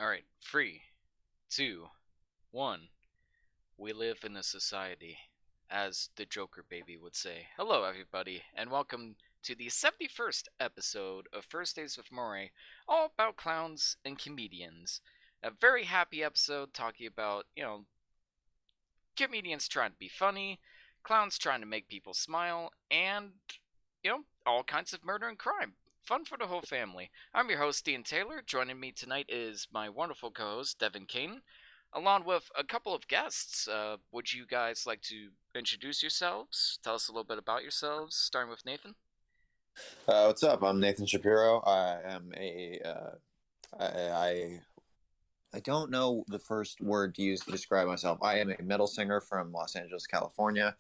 Alright, 3, 2, 1. We live in a society, as the Joker baby would say. Hello, everybody, and welcome to the 71st episode of First Days with Moire, all about clowns and comedians. A very happy episode talking about, comedians trying to be funny, clowns trying to make people smile, and, all kinds of murder and crime. Fun for the whole family. I'm your host, Dean Taylor. Joining me tonight is my wonderful co host, Devin Kane, along with a couple of guests. Would you guys like to introduce yourselves? Tell us a little bit about yourselves, starting with Nathan. What's up? I'm Nathan Shapiro. I am I don't know the first word to use to describe myself. I am a metal singer from Los Angeles, California.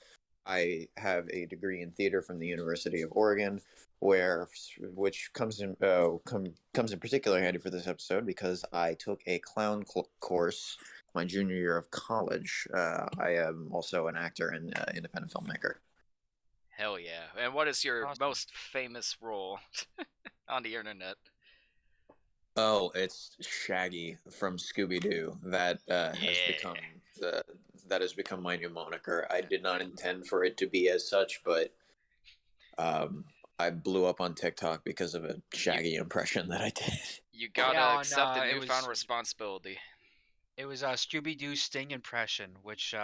I have a degree in theater from the University of Oregon, which comes in particular handy for this episode because I took a clown course my junior year of college. I am also an actor and independent filmmaker. Hell yeah. And what is your Awesome. most famous role on the internet? Oh, it's Shaggy from Scooby-Doo. That has become my new moniker. I did not intend for it to be as such, but I blew up on TikTok because of a Shaggy impression that I did. You gotta accept the newfound responsibility. It was a Scooby-Doo Sting impression, which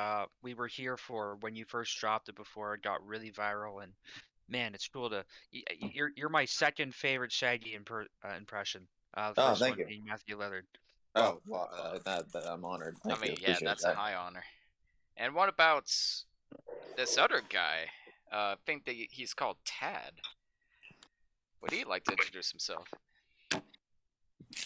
we were here for when you first dropped it before it got really viral. And man, it's cool to you're my second favorite Shaggy impression. The first thank one you. being Matthew Lillard. Oh, well, I'm honored. Thank you. Yeah, that's a high honor. And what about this other guy? I think that he's called Tad. Would he like to introduce himself?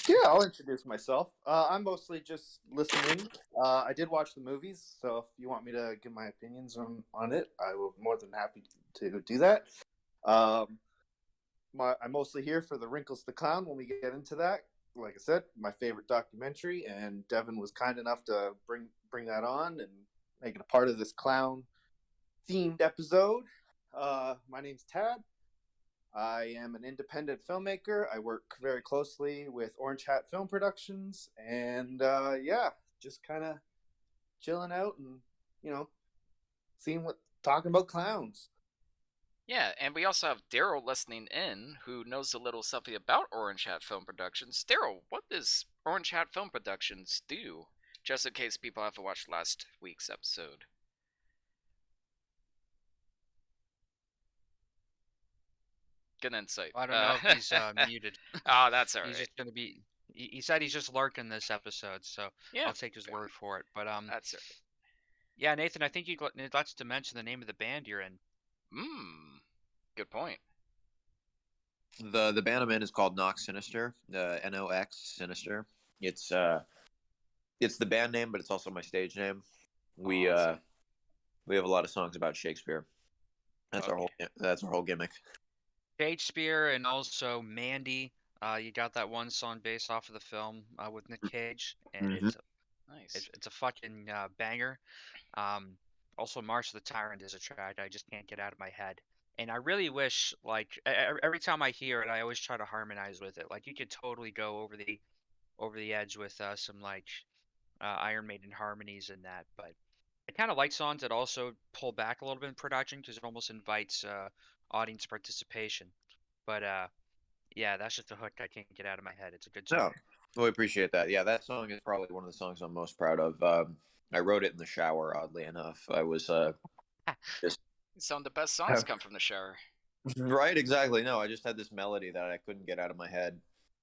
Yeah, I'll introduce myself. I'm mostly just listening. I did watch the movies, so if you want me to give my opinions on it, I will be more than happy to do that. I'm mostly here for the Wrinkles the Clown when we get into that. Like I said, my favorite documentary, and Devin was kind enough to bring that on and make it a part of this clown-themed episode. My name's Tad. I am an independent filmmaker. I work very closely with Orange Hat Film Productions, and just kind of chilling out and talking about clowns. Yeah, and we also have Daryl listening in, who knows a little something about Orange Hat Film Productions. Daryl, what does Orange Hat Film Productions do? Just in case people haven't watched last week's episode. Good insight. I don't know if he's muted. Oh, that's all right. He's just gonna be. He said he's just lurking this episode, so yeah, I'll take his word for it. But that's right. Yeah, Nathan, I think you neglected to mention the name of the band you're in. Good point. The band I'm in is called Nox Sinister. Nox Sinister. It's the band name, but it's also my stage name. We have a lot of songs about Shakespeare. That's our whole gimmick. Shakespeare and also Mandy. You got that one song based off of the film with Nick Cage, and Mm-hmm. it's a fucking banger. Also, March of the Tyrant is a track I just can't get out of my head, and I really wish, like, every time I hear it, I always try to harmonize with it. Like, you could totally go over the edge with some like Iron Maiden harmonies and that, but I kind of like songs that also pull back a little bit in production because it almost invites audience participation. But yeah, that's just a hook I can't get out of my head. It's a good song. No, we appreciate that. Yeah, that song is probably one of the songs I'm most proud of. I wrote it in the shower, oddly enough. I was just. Some of the best songs come from the shower. Right, exactly. No, I just had this melody that I couldn't get out of my head,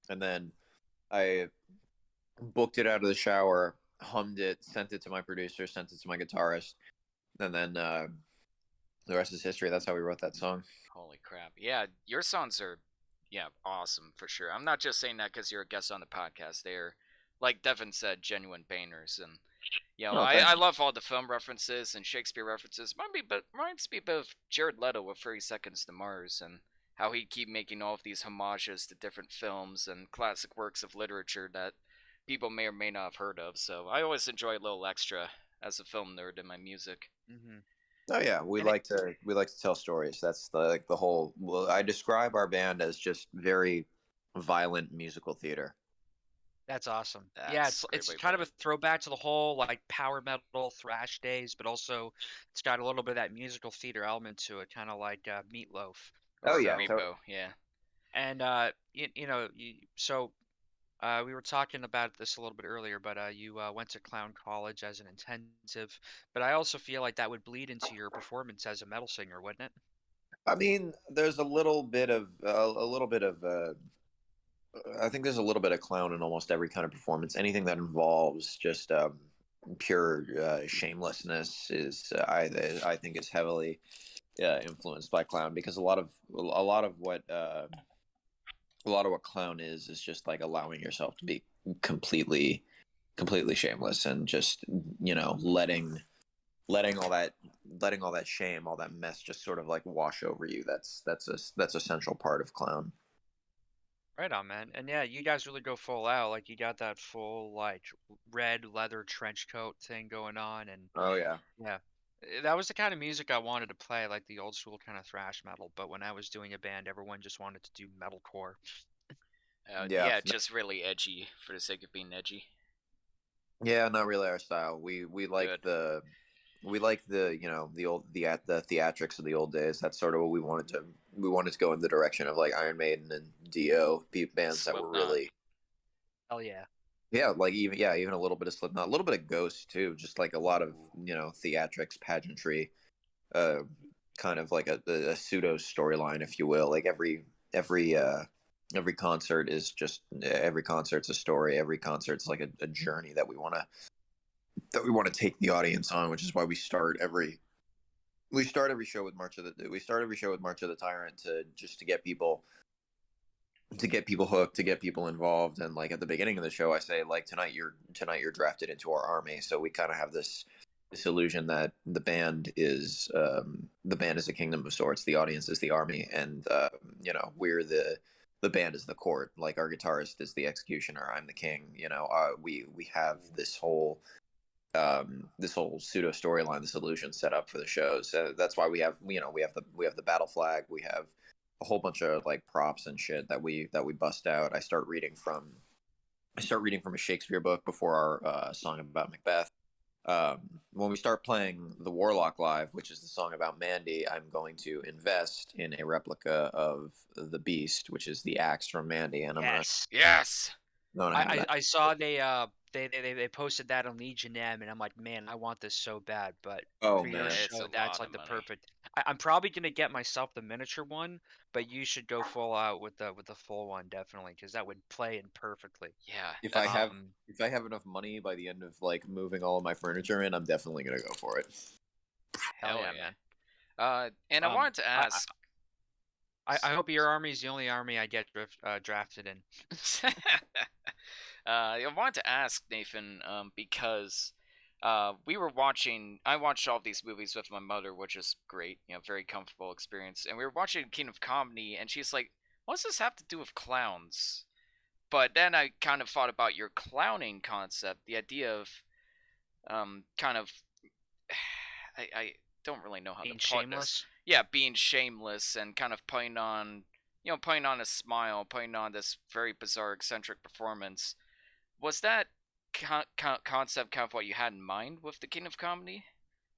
and then I booked it out of the shower, hummed it, sent it to my producer, sent it to my guitarist, and then the rest is history. That's how we wrote that song. Holy crap. Yeah, your songs are awesome for sure. I'm not just saying that because you're a guest on the podcast. They're, like Devin said, genuine bangers. And I love all the film references and Shakespeare references. Reminds me of Jared Leto with 30 Seconds to Mars and how he'd keep making all of these homages to different films and classic works of literature that people may or may not have heard of. So I always enjoy a little extra as a film nerd in my music. Mm-hmm. Oh yeah, we like to tell stories. That's the whole. Well, I describe our band as just very violent musical theater. That's awesome. Yeah, That's a great it's way to kind put of a it. throwback to the whole like power metal thrash days, but also it's got a little bit of that musical theater element to it, kind of like Meatloaf. Oh Or yeah, So, totally. Repo, yeah. and we were talking about this a little bit earlier, but you went to clown college as an intensive, but I also feel like that would bleed into your performance as a metal singer, wouldn't it? I mean, there's a little bit of I think there's a little bit of clown in almost every kind of performance. Anything that involves just pure shamelessness is I think is heavily influenced by clown because a lot of what clown is just like allowing yourself to be completely shameless and just letting all that letting all that shame, all that mess just sort of like wash over you. That's a central part of clown. Right on, man. And yeah, you guys really go full out. Like you got that full like red leather trench coat thing going on, and Oh yeah. yeah. That was the kind of music I wanted to play, like the old school kind of thrash metal. But when I was doing a band, everyone just wanted to do metalcore. Yeah. Yeah, just really edgy for the sake of being edgy. Yeah, not really our style. Good. We like the theatrics of the old days. That's sort of what we wanted to go in the direction of like Iron Maiden and Dio, bands that were Slipknot. really Hell yeah. yeah, like even a little bit of Slipknot, a little bit of Ghost too, just like a lot of, theatrics, pageantry, uh kind of like a pseudo storyline, if you will. Like every concert is just every concert's a story. Every concert's like a journey that we want to take the audience on, which is why we start every show with March of the Tyrant to just to get people hooked, to get people involved. And like at the beginning of the show, I say like tonight you're drafted into our army. So we kind of have this illusion that the band is a kingdom of sorts, the audience is the army, and we're the band is the court. Like our guitarist is the executioner, I'm the king. We have this whole pseudo storyline, this illusion set up for the shows. That's why we have the battle flag. We have a whole bunch of like props and shit that we bust out. I start reading from a Shakespeare book before our song about Macbeth. When we start playing the Warlock live, which is the song about Mandy, I'm going to invest in a replica of the Beast, which is the axe from Mandy, and Yes. Yes. gonna have I, that. I saw they posted that on Legion M, and I'm like, man, I want this so bad. But Oh for your man, It's show, a that's lot like of the money. perfect. I'm probably gonna get myself the miniature one, but you should go full out with the full one definitely, because that would play in perfectly. Yeah, if I have definitely. Um, if I have enough money by the end of like moving all of my furniture in, I'm definitely gonna go for it. hell Hell yeah, yeah. man. And I Um, wanted to I ask. I hope your army is the only army I get drafted in. I wanted to ask Nathan, because we were watching. I watched all these movies with my mother, which is great. Very comfortable experience. And we were watching King of Comedy, and she's like, "What does this have to do with clowns?" But then I kind of thought about your clowning concept, the idea of kind of. I don't really know how to Being put this. shameless. Yeah, being shameless and kind of putting on a smile, putting on this very bizarre, eccentric performance. Was that concept kind of what you had in mind with the King of Comedy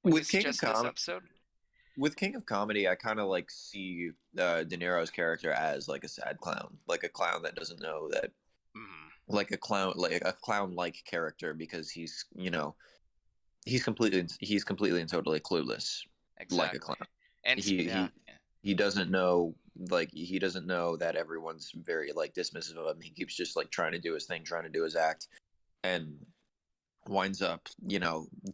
when you With King of suggested this Comedy, episode? I kind of like see De Niro's character as like a sad clown, like a clown that doesn't know that, Mm, like a clown like character because he's completely and totally clueless, like a exactly. clown. And He Yeah. he he doesn't know he doesn't know that everyone's very like dismissive of him. He keeps just like trying to do his thing, trying to do his act, and winds up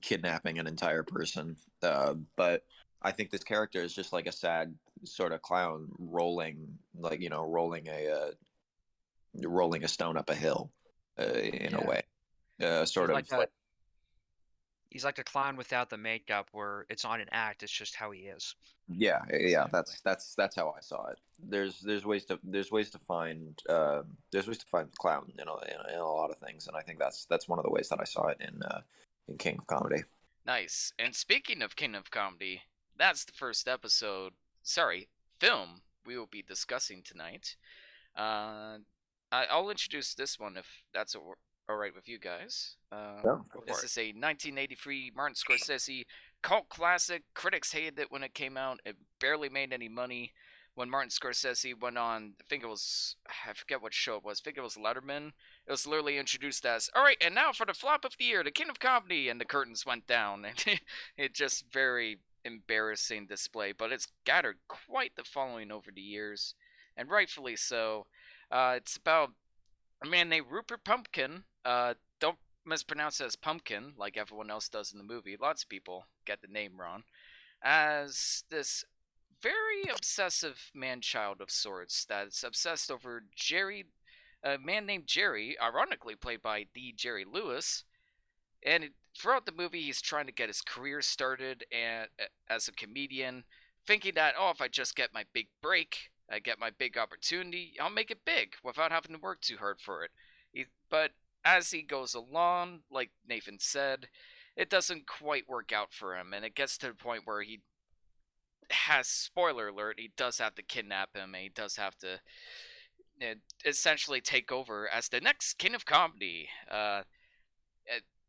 kidnapping an entire person. But I think this character is just like a sad sort of clown rolling a stone up a hill, in a Yeah. way, He's sort of like a like. he's like a clown without the makeup, where it's not an act; it's just how he is. Yeah, exactly. that's how I saw it. There's ways to find clown in a lot of things, and I think that's one of the ways that I saw it in King of Comedy. Nice. And speaking of King of Comedy, that's the first episode. Sorry, film we will be discussing tonight. Uh, I'll introduce this one if that's all right with you guys. Yeah. This is a 1983 Martin Scorsese cult classic. Critics hated it when it came out. It barely made any money. When Martin Scorsese went on, I forget what show it was. I think it was Letterman. It was literally introduced as, all right, and now for the flop of the year, the King of Comedy, and the curtains went down. And it just very embarrassing display, but it's gathered quite the following over the years, and rightfully so. It's about a man named Rupert Pumpkin. Don't mispronounce it as Pumpkin like everyone else does in the movie. Lots of people get the name wrong. As this very obsessive man-child of sorts that's obsessed over Jerry, a man named Jerry, ironically played by the Jerry Lewis. And throughout the movie, he's trying to get his career started as a comedian, thinking that, oh, if I just get my big break, I get my big opportunity, I'll make it big without having to work too hard for it. But as he goes along, like Nathan said, it doesn't quite work out for him, and it gets to the point where he has, spoiler alert, he does have to kidnap him, and he does have to essentially take over as the next king of comedy.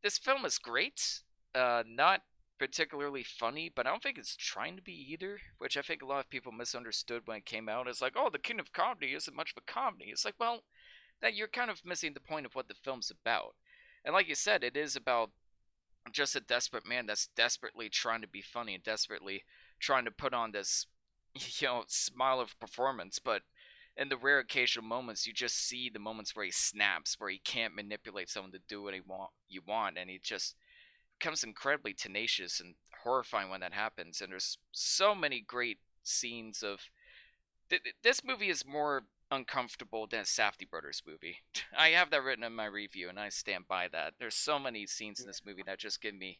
This film is great. Not particularly funny, but I don't think it's trying to be either, which I think a lot of people misunderstood when it came out. It's like, oh, the king of comedy isn't much of a comedy. It's like, well, that you're kind of missing the point of what the film's about. And like you said, it is about just a desperate man that's desperately trying to be funny and desperately trying to put on this, smile of performance, but in the rare occasional moments, you just see the moments where he snaps, where he can't manipulate someone to do what you want, and he just becomes incredibly tenacious and horrifying when that happens. And there's so many great scenes of this movie is more uncomfortable than a Safdie Brothers movie. I have that written in my review, and I stand by that. There's so many scenes in this movie that just give me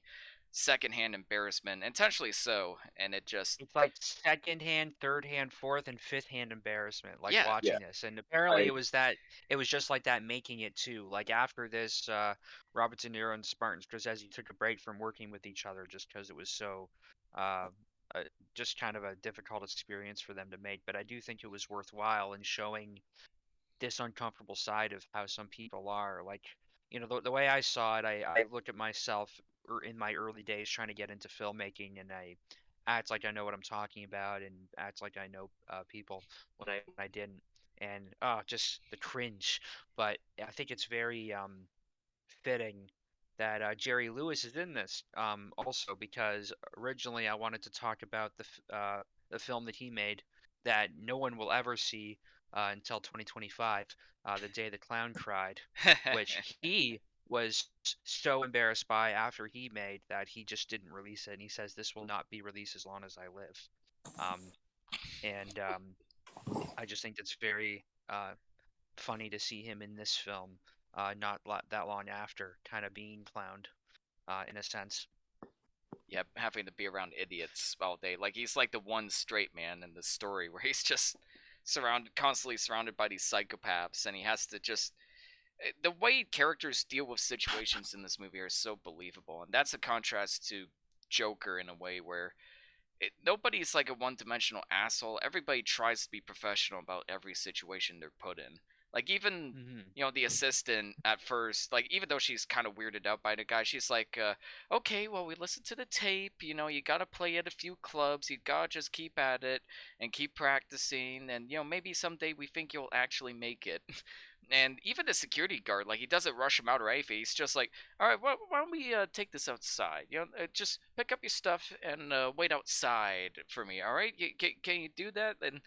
secondhand embarrassment, intentionally so, and it just It's like secondhand, third hand, fourth, and fifth hand embarrassment, like yeah. watching this. And apparently it was just like that making it too. Like after this, Robert De Niro and Spartan Scorsese took a break from working with each other just because it was so, uh, just kind of a difficult experience for them to make. But I do think it was worthwhile in showing this uncomfortable side of how some people are. Like, the way I saw it, I look at myself in my early days trying to get into filmmaking, and I act like I know what I'm talking about and act like I know people when I didn't. And just the cringe. But I think it's very fitting that Jerry Lewis is in this also because originally I wanted to talk about the film that he made that no one will ever see until 2025, The Day the Clown Cried, which he was so embarrassed by after he made that he just didn't release it. And he says this will not be released as long as I live. Um, and I just think it's very funny to see him in this film, not that long after, kind of being clowned, in a sense. Yeah, having to be around idiots all day. Like he's like the one straight man in the story where he's just constantly surrounded by these psychopaths, and he has to just the way characters deal with situations in this movie are so believable, and that's a contrast to Joker in a way where nobody's like a one-dimensional asshole. Everybody tries to be professional about every situation they're put in. Like even the assistant at first, like even though she's kind of weirded out by the guy, she's like, okay, well we listened to the tape. You gotta play at a few clubs. You gotta just keep at it and keep practicing, and maybe someday we think you'll actually make it. And even the security guard, like he doesn't rush him out or anything. He's just like, all right, why don't we take this outside? Just pick up your stuff and wait outside for me. All right, can you do that? And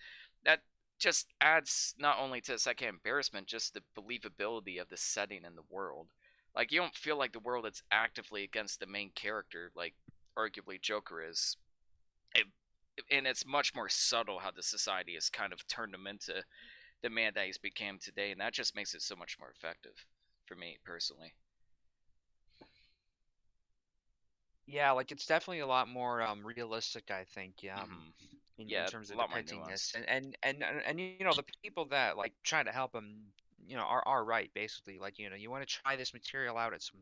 that just adds not only to the second embarrassment, just the believability of the setting and the world. Like you don't feel like the world is actively against the main character, like arguably Joker is. It, and it's much more subtle how the society has kind of turned him into the man that he's became today, and that just makes it so much more effective for me personally. Yeah, like it's definitely a lot more realistic, I think. In Yeah, terms a of lot more depicting this, nuanced. and the people that like try to help him, are right basically. Like you want to try this material out at some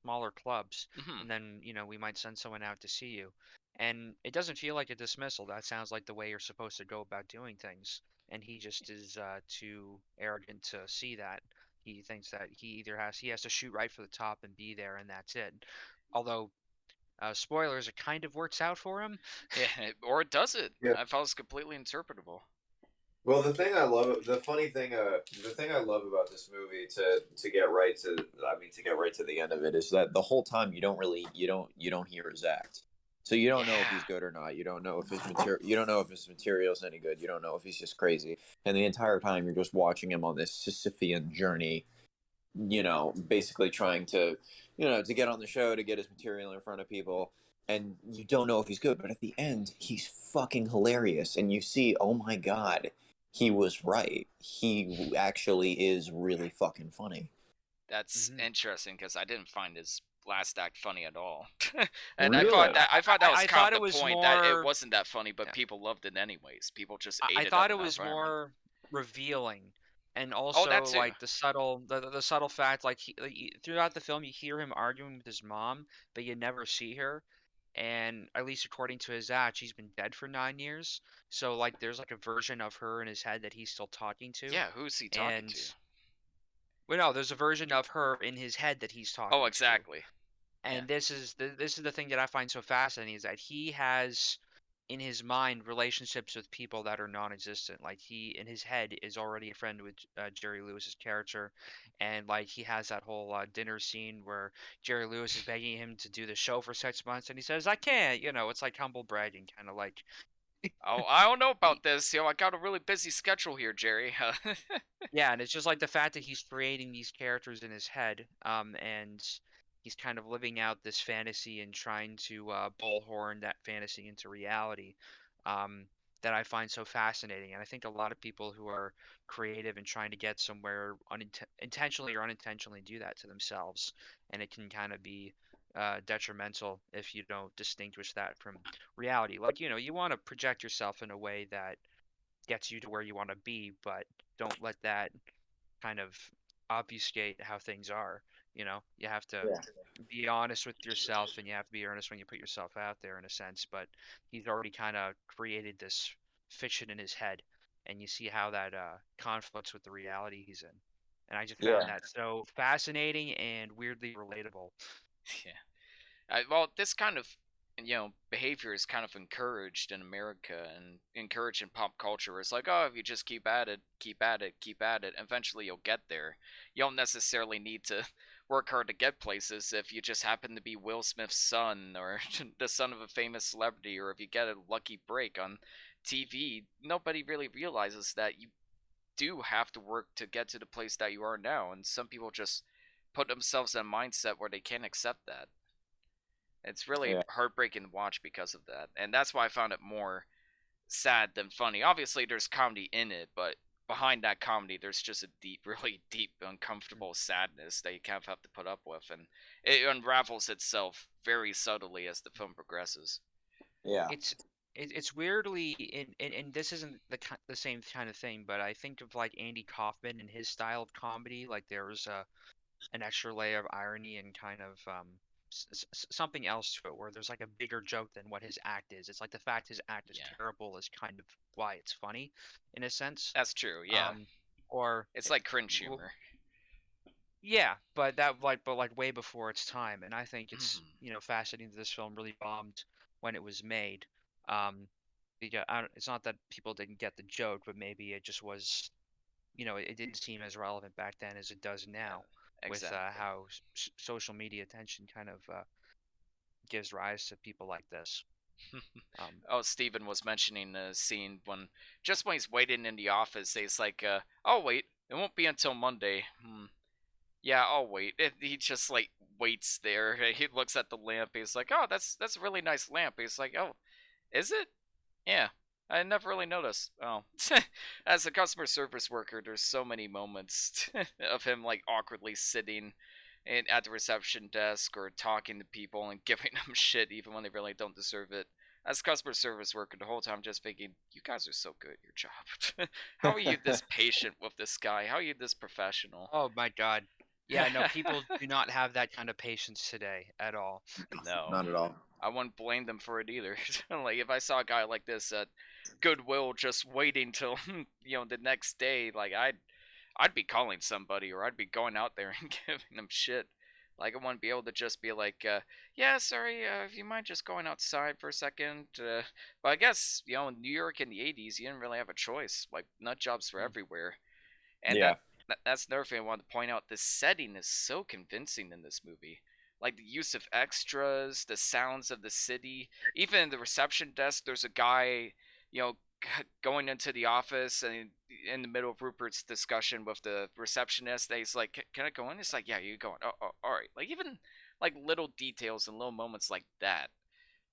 smaller clubs, and then we might send someone out to see you, and it doesn't feel like a dismissal. That sounds like the way you're supposed to go about doing things. and he just is too arrogant to see that. He thinks that he has to shoot right for the top and be there, and that's it. Although spoilers, it kind of works out for him. Yeah, or does it? Yeah. I felt it was completely interpretable. Well, the thing I love about this movie to get right to, I mean, to get right to the end of it is that the whole time you don't hear his act. So you don't know if he's good or not. You don't know if you don't know if his material is any good. You don't know if he's just crazy. And the entire time you're just watching him on this Sisyphean journey, basically trying to, to get on the show, to get his material in front of people. And you don't know if he's good, but at the end, he's fucking hilarious. And you see, oh my God, he was right. He actually is really fucking funny. That's Mhm. interesting because I didn't find his last act funny at all. And Really? I thought that was I kind thought of it the was point that it more. wasn't that funny, but Yeah. people loved it anyways. People just I ate it thought up it in that was environment. more revealing, and Oh, that also too. like the subtle fact, like, throughout the film you hear him arguing with his mom, but you never see her. And at least according to his act, she's been dead for 9 years. So like there's like a version of her in his head that he's still talking to, Yeah, who's he talking and to? well, no, there's a version of her in his head that he's Oh, talking to. exactly. Yeah. And this is the thing that I find so fascinating is that he has in his mind relationships with people that are non-existent. Like he in his head is already a friend with Jerry Lewis's character, and like he has that whole dinner scene where Jerry Lewis is begging him to do the show for 6 months, and he says, "I can't." It's like humble bragging, kind of like. Oh, I don't know he- about this. I got a really busy schedule here, Jerry. Yeah, and it's just like the fact that he's creating these characters in his head, and he's kind of living out this fantasy and trying to bullhorn that fantasy into reality, um, that I find so fascinating. And I think a lot of people who are creative and trying to get somewhere intentionally or unintentionally do that to themselves, and it can kind of be detrimental if you don't distinguish that from reality. Like, you want to project yourself in a way that gets you to where you want to be, but don't let that kind of obfuscate how things are. You have to Yeah. be honest with yourself, and you have to be earnest when you put yourself out there in a sense. But he's already kind of created this fiction in his head, and you see how that conflicts with the reality he's in. And I just found Yeah. that so fascinating and weirdly relatable. Yeah. Well, this kind of behavior is kind of encouraged in America and encouraged in pop culture. It's like, oh, if you just keep at it, keep at it, keep at it, eventually you'll get there. You don't necessarily need to work hard to get places if you just happen to be Will Smith's son or the son of a famous celebrity, or if you get a lucky break on TV. Nobody really realizes that you do have to work to get to the place that you are now, and some people just put themselves in a mindset where they can't accept that. It's really Yeah. heartbreaking to watch because of that. And that's why I found it more sad than funny. Obviously, there's comedy in it, but behind that comedy, there's just a deep, really deep, uncomfortable sadness that you kind of have to put up with. And it unravels itself very subtly as the film progresses. Yeah. It's it's weirdly and this isn't the same kind of thing, but I think of like Andy Kaufman and his style of comedy. Like there's an extra layer of irony and kind of something else to it where there's like a bigger joke than what his act is. It's like the fact his act is Yeah. terrible is kind of why it's funny in a sense. That's true, yeah. Um, or It's like cringe well, humor. yeah, but like way before its time. And I think it's Mhm. fascinating that this film really bombed when it was made. Um, because it's not that people didn't get the joke, but maybe it just was, it didn't seem as relevant back then as it does Yeah, now with exactly. how social media attention kind of gives rise to people like this. Um, Oh, Steven was mentioning the scene when he's waiting in the office, he's like, "I'll wait. It won't be until Monday." Yeah, I'll wait. He just like waits there. He looks at the lamp. He's like, "Oh, that's a really nice lamp." He's like, "Oh, is it?" Yeah, I never really noticed. Oh, as a customer service worker, there's so many moments of him like awkwardly sitting at the reception desk or talking to people and giving them shit even when they really don't deserve it. As a customer service worker, the whole time just thinking, you guys are so good at your job. How are you this patient with this guy? How are you this professional? oh my God. Yeah, no, people do not have that kind of patience today at all. No, Not at all. I wouldn't blame them for it either. Like if I saw a guy like this at Goodwill just waiting till the next day, like I'd be calling somebody or I'd be going out there and giving them shit. Like I wouldn't be able to just be like, yeah, sorry, if you mind just going outside for a second. But I guess in New York in the '80s, you didn't really have a choice. Like nut jobs were everywhere, and Yeah. that's another thing I wanted to point out. The setting is so convincing in this movie. Like the use of extras, the sounds of the city. Even in the reception desk, there's a guy, going into the office and in the middle of Rupert's discussion with the receptionist, he's like, "Can I go in?" It's like, "Yeah, you go in." Oh, all right. Like even like little details and little moments like that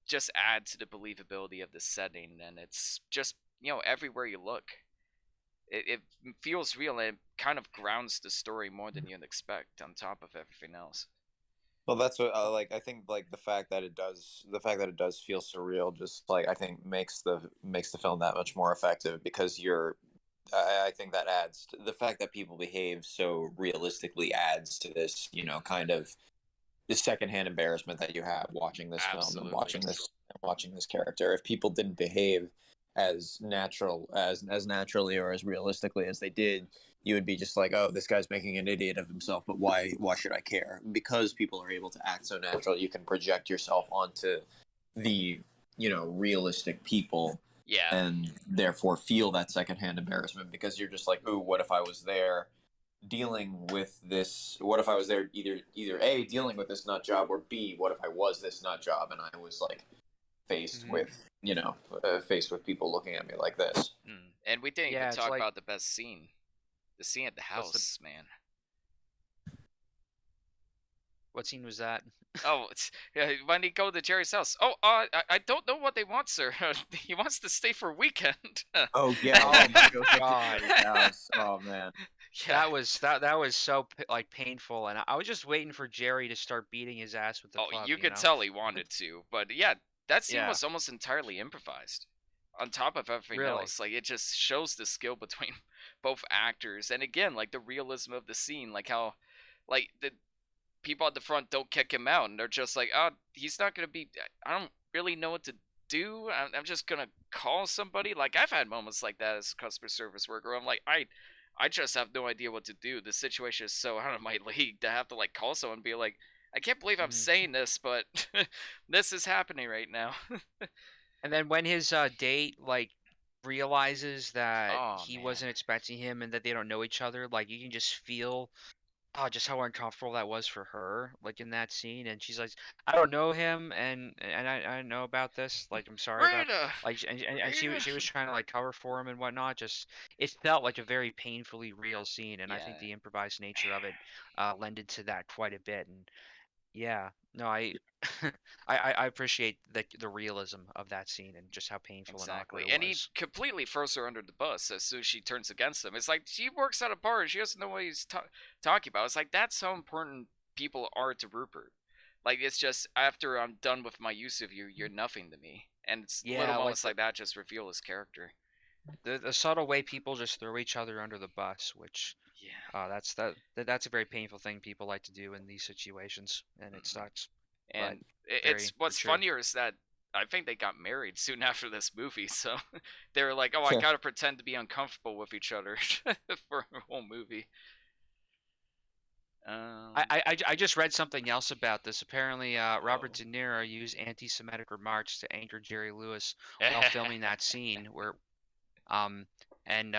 just add to the believability of the setting, and it's just everywhere you look, it feels real and it kind of grounds the story more than you'd expect on top of everything else. Well, that's what like. I think like the fact that it does feel surreal, just like I think makes the film that much more effective because I think that adds to the fact that people behave so realistically adds to this, kind of the secondhand embarrassment that you have watching this film and Absolutely. watching this character. If people didn't behave as as naturally or as realistically as they did, you would be just like, oh, this guy's making an idiot of himself, but why should I care? Because people are able to act so natural, you can project yourself onto the realistic people, Yeah. and therefore feel that secondhand embarrassment because you're just like, ooh, what if I was there dealing with this? What if I was there either A, dealing with this nut job, or B, what if I was this nut job and I was like faced with faced with people looking at me like this? And we didn't even Yeah, it's talk like about the best scene. The scene at the house, man. what scene was that? Oh, when he go to Jerry's house. Oh, I don't know what they want, sir. He wants to stay for a weekend. Oh yeah. Oh when my he goes up to God. Jerry's house. Oh man. Yeah. That was so like painful, and I was just waiting for Jerry to start beating his ass with the Oh, club. you You could know? tell he wanted to, but yeah, that scene Yeah, was almost entirely improvised. On top of everything really. else, like it just shows the skill between both actors, and again, like the realism of the scene, like how, like the people at the front don't kick him out, and they're just like, oh, he's not gonna be. I don't really know what to do. I'm just gonna call somebody. Like I've had moments like that as a customer service worker. Where I'm like, I just have no idea what to do. The situation is so out of my league to have to like call someone and be like, I can't believe I'm Mhm. saying this, but this is happening right now. And then when his date like realizes that Oh he man. wasn't expecting him and that they don't know each other, like you can just feel just how uncomfortable that was for her, like in that scene. And she's like, "I don't know him, and I don't know about this. Like, I'm sorry about." Rita, Like, and Rita. she was trying to like cover for him and whatnot. Just it felt like a very painfully real scene, and I think Yeah. the improvised nature of it lended to that quite a bit. And yeah, no, I I appreciate the realism of that scene and just how painful and awkward Exactly. it And he was. completely throws her under the bus as soon as she turns against him. It's like she works at a bar and she doesn't know what he's talking about. It's like that's how important people are to Rupert. Like it's just after I'm done with my use of you, you're nothing to me. And it's little Yeah, like moments like that just reveal his character. the subtle way people just throw each other under the bus, which Yeah. that's a very painful thing people like to do in these situations, and it Hmm. sucks. But And very it's what's true. funnier is that I think they got married soon after this movie, so they were like, "Oh, I gotta pretend to be uncomfortable with each other for a whole movie." Um, I just read something else about this. Apparently, Robert oh. De Niro used anti-Semitic remarks to anger Jerry Lewis while filming that scene where Um, and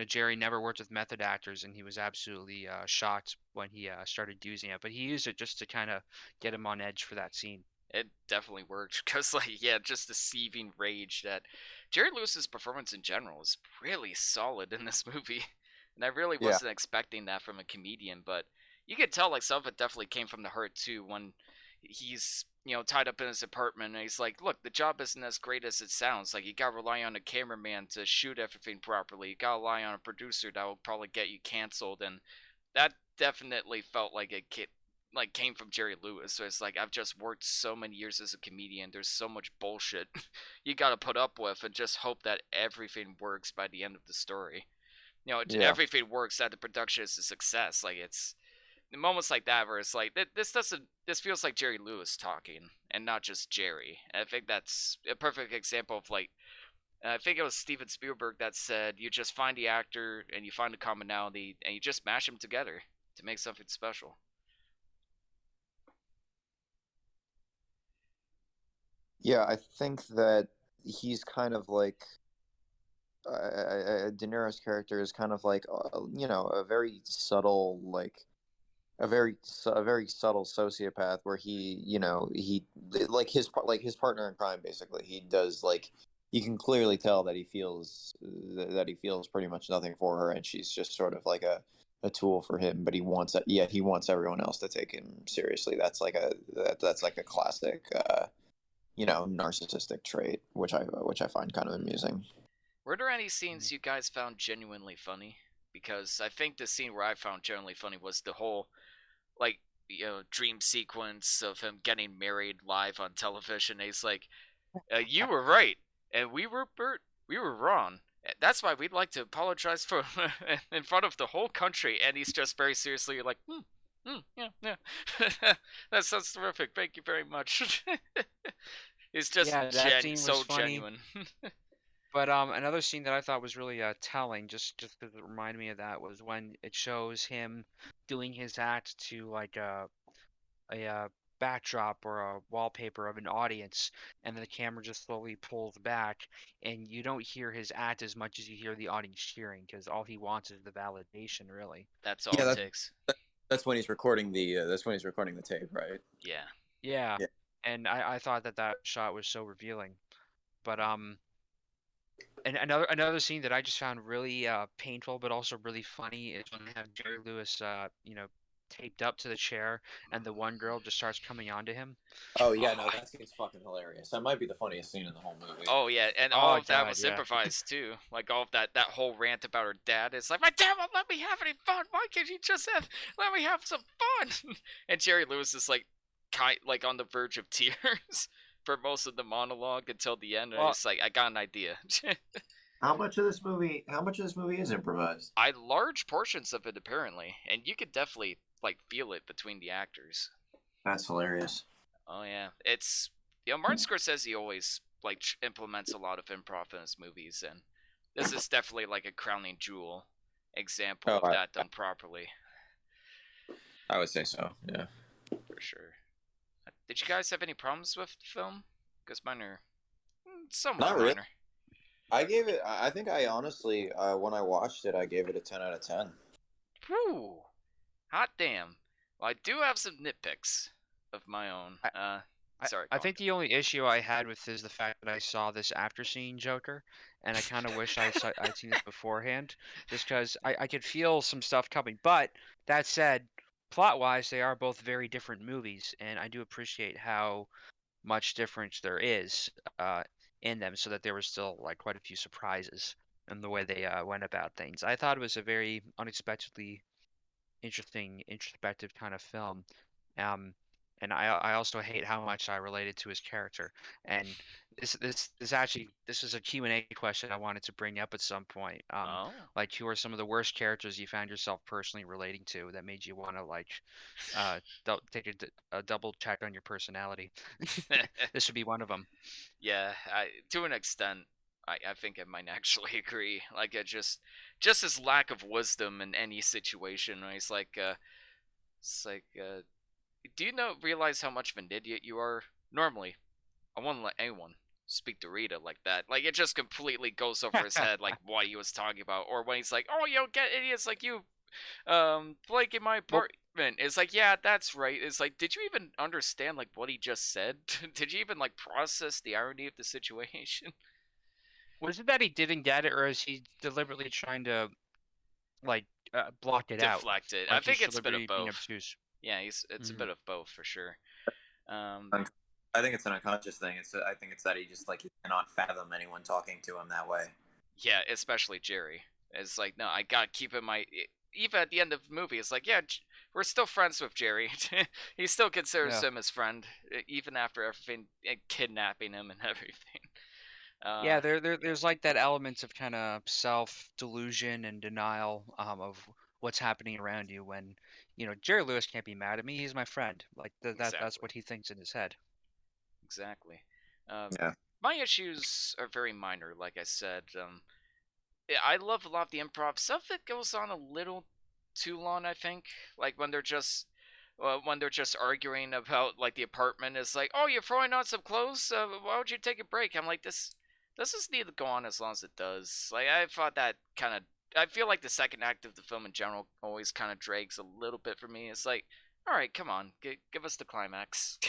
Jerry never worked with method actors, and he was absolutely shocked when he started using it. But he used it just to kind of get him on edge for that scene. It definitely worked because, like, yeah, just the seething rage that Jerry Lewis's performance in general is really solid in this movie, and I really Yeah. wasn't expecting that from a comedian. But you could tell, like, some of it definitely came from the heart too. When he's tied up in his apartment, and he's like, "Look, the job isn't as great as it sounds. Like, you gotta rely on a cameraman to shoot everything properly. You gotta rely on a producer that will probably get you canceled." And that definitely felt like came from Jerry Lewis. So it's like I've just worked so many years as a comedian. There's so much bullshit you got to put up with, and just hope that everything works by the end of the story. Yeah. Everything works. That the production is a success. Like it's moments like that where it's like this feels like Jerry Lewis talking and not just Jerry. And I think that's a perfect example of like I think it was Steven Spielberg that said you just find the actor and you find a commonality and you just mash them together to make something special. Yeah, I think that he's kind of like De Niro's character is kind of like a very subtle a very subtle sociopath where he like his partner in crime basically. He does like you can clearly tell that he feels pretty much nothing for her, and she's just sort of like a tool for him. But he wants everyone else to take him seriously. That's like a classic narcissistic trait, which I find kind of amusing. Were there any scenes you guys found genuinely funny? Because I think the scene where I found genuinely funny was the whole like dream sequence of him getting married live on television. And he's like, "You were right, and we were wrong. That's why we'd like to apologize for in front of the whole country." And he's just very seriously like, yeah, yeah, that sounds terrific. Thank you very much. It's just Yeah, that scene was so funny. genuine. But another scene that I thought was really telling, just because it reminded me of that, was when it shows him doing his act to like a backdrop or a wallpaper of an audience, and the camera just slowly pulls back, and you don't hear his act as much as you hear the audience cheering, because all he wants is the validation, really. That's all Yeah, it takes. that's when he's recording the tape, right? Yeah. Yeah, Yeah. and I thought that shot was so revealing. But and another scene that I just found really painful, but also really funny, is when they have Jerry Lewis, taped up to the chair, and the one girl just starts coming onto him. Oh yeah, no, that scene's fucking hilarious. That might be the funniest scene in the whole movie. Oh yeah, and all Oh of that God, was yeah. improvised too. Like all of that whole rant about her dad is like, my dad won't let me have any fun. Why can't you just let me have some fun? And Jerry Lewis is like, like on the verge of tears for most of the monologue until the end. And Well, it's like, I got an idea. How much of this movie is improvised? I large portions of it apparently, and you could definitely like feel it between the actors. That's hilarious. Oh yeah, it's Martin Scorsese always like implements a lot of improv in his movies, and this is definitely like a crowning jewel example Oh, of that done properly. I would say so. Yeah, for sure. Did you guys have any problems with the film? Because mine are somewhat not really. minor. I think I honestly, when I watched it, I gave it a 10 out of 10. Whew. Hot damn. Well, I do have some nitpicks of my own. Sorry. I think the only issue I had with is the fact that I saw this after seeing Joker, and I kind of wish I'd seen this beforehand, just because I could feel some stuff coming. But that said, plot-wise, they are both very different movies, and I do appreciate how much difference there is in them, so that there was still like quite a few surprises in the way they went about things. I thought it was a very unexpectedly interesting, introspective kind of film. Um, and I also hate how much I related to his character. And this is a Q&A question I wanted to bring up at some point. Like, who are some of the worst characters you found yourself personally relating to that made you want to like take a double check on your personality? This would be one of them. Yeah, to an extent, I think I might actually agree. Like, just his lack of wisdom in any situation. Right? It's like, do you realize how much of an idiot you are? Normally, I wouldn't let anyone speak to Rita like that. Like, it just completely goes over his head, like what he was talking about. Or when he's like, "Oh, you don't get idiots like you, Blake in my apartment." It's like, yeah, that's right. It's like, did you even understand like what he just said? Did you even like process the irony of the situation? Was it that he didn't get it, or is he deliberately trying to like block it out? Deflect it. Like I think he's it's a bit of deliberately being both. obtuse. Yeah, it's a bit of both for sure. I think it's an unconscious thing. I think it's that he just like he cannot fathom anyone talking to him that way. Yeah, especially Jerry. It's like, no, I gotta keep in my. Even at the end of the movie, it's like, yeah, we're still friends with Jerry. He still considers him his friend, even after everything, kidnapping him and everything. Yeah, there's like that element of kind of self delusion and denial of what's happening around you when, Jerry Lewis can't be mad at me. He's my friend. Like that's Exactly. what he thinks in his head. Exactly. Uh, Yeah. my issues are very minor, like I said. I love a lot of the improv stuff. It goes on a little too long, I think. Like when they're just arguing about like the apartment is like, oh, you're throwing on some clothes. Why would you take a break? I'm like, this doesn't need to go on as long as it does. Like I thought that kind of. I feel like the second act of the film in general always kind of drags a little bit for me. It's like, all right, come on, give us the climax.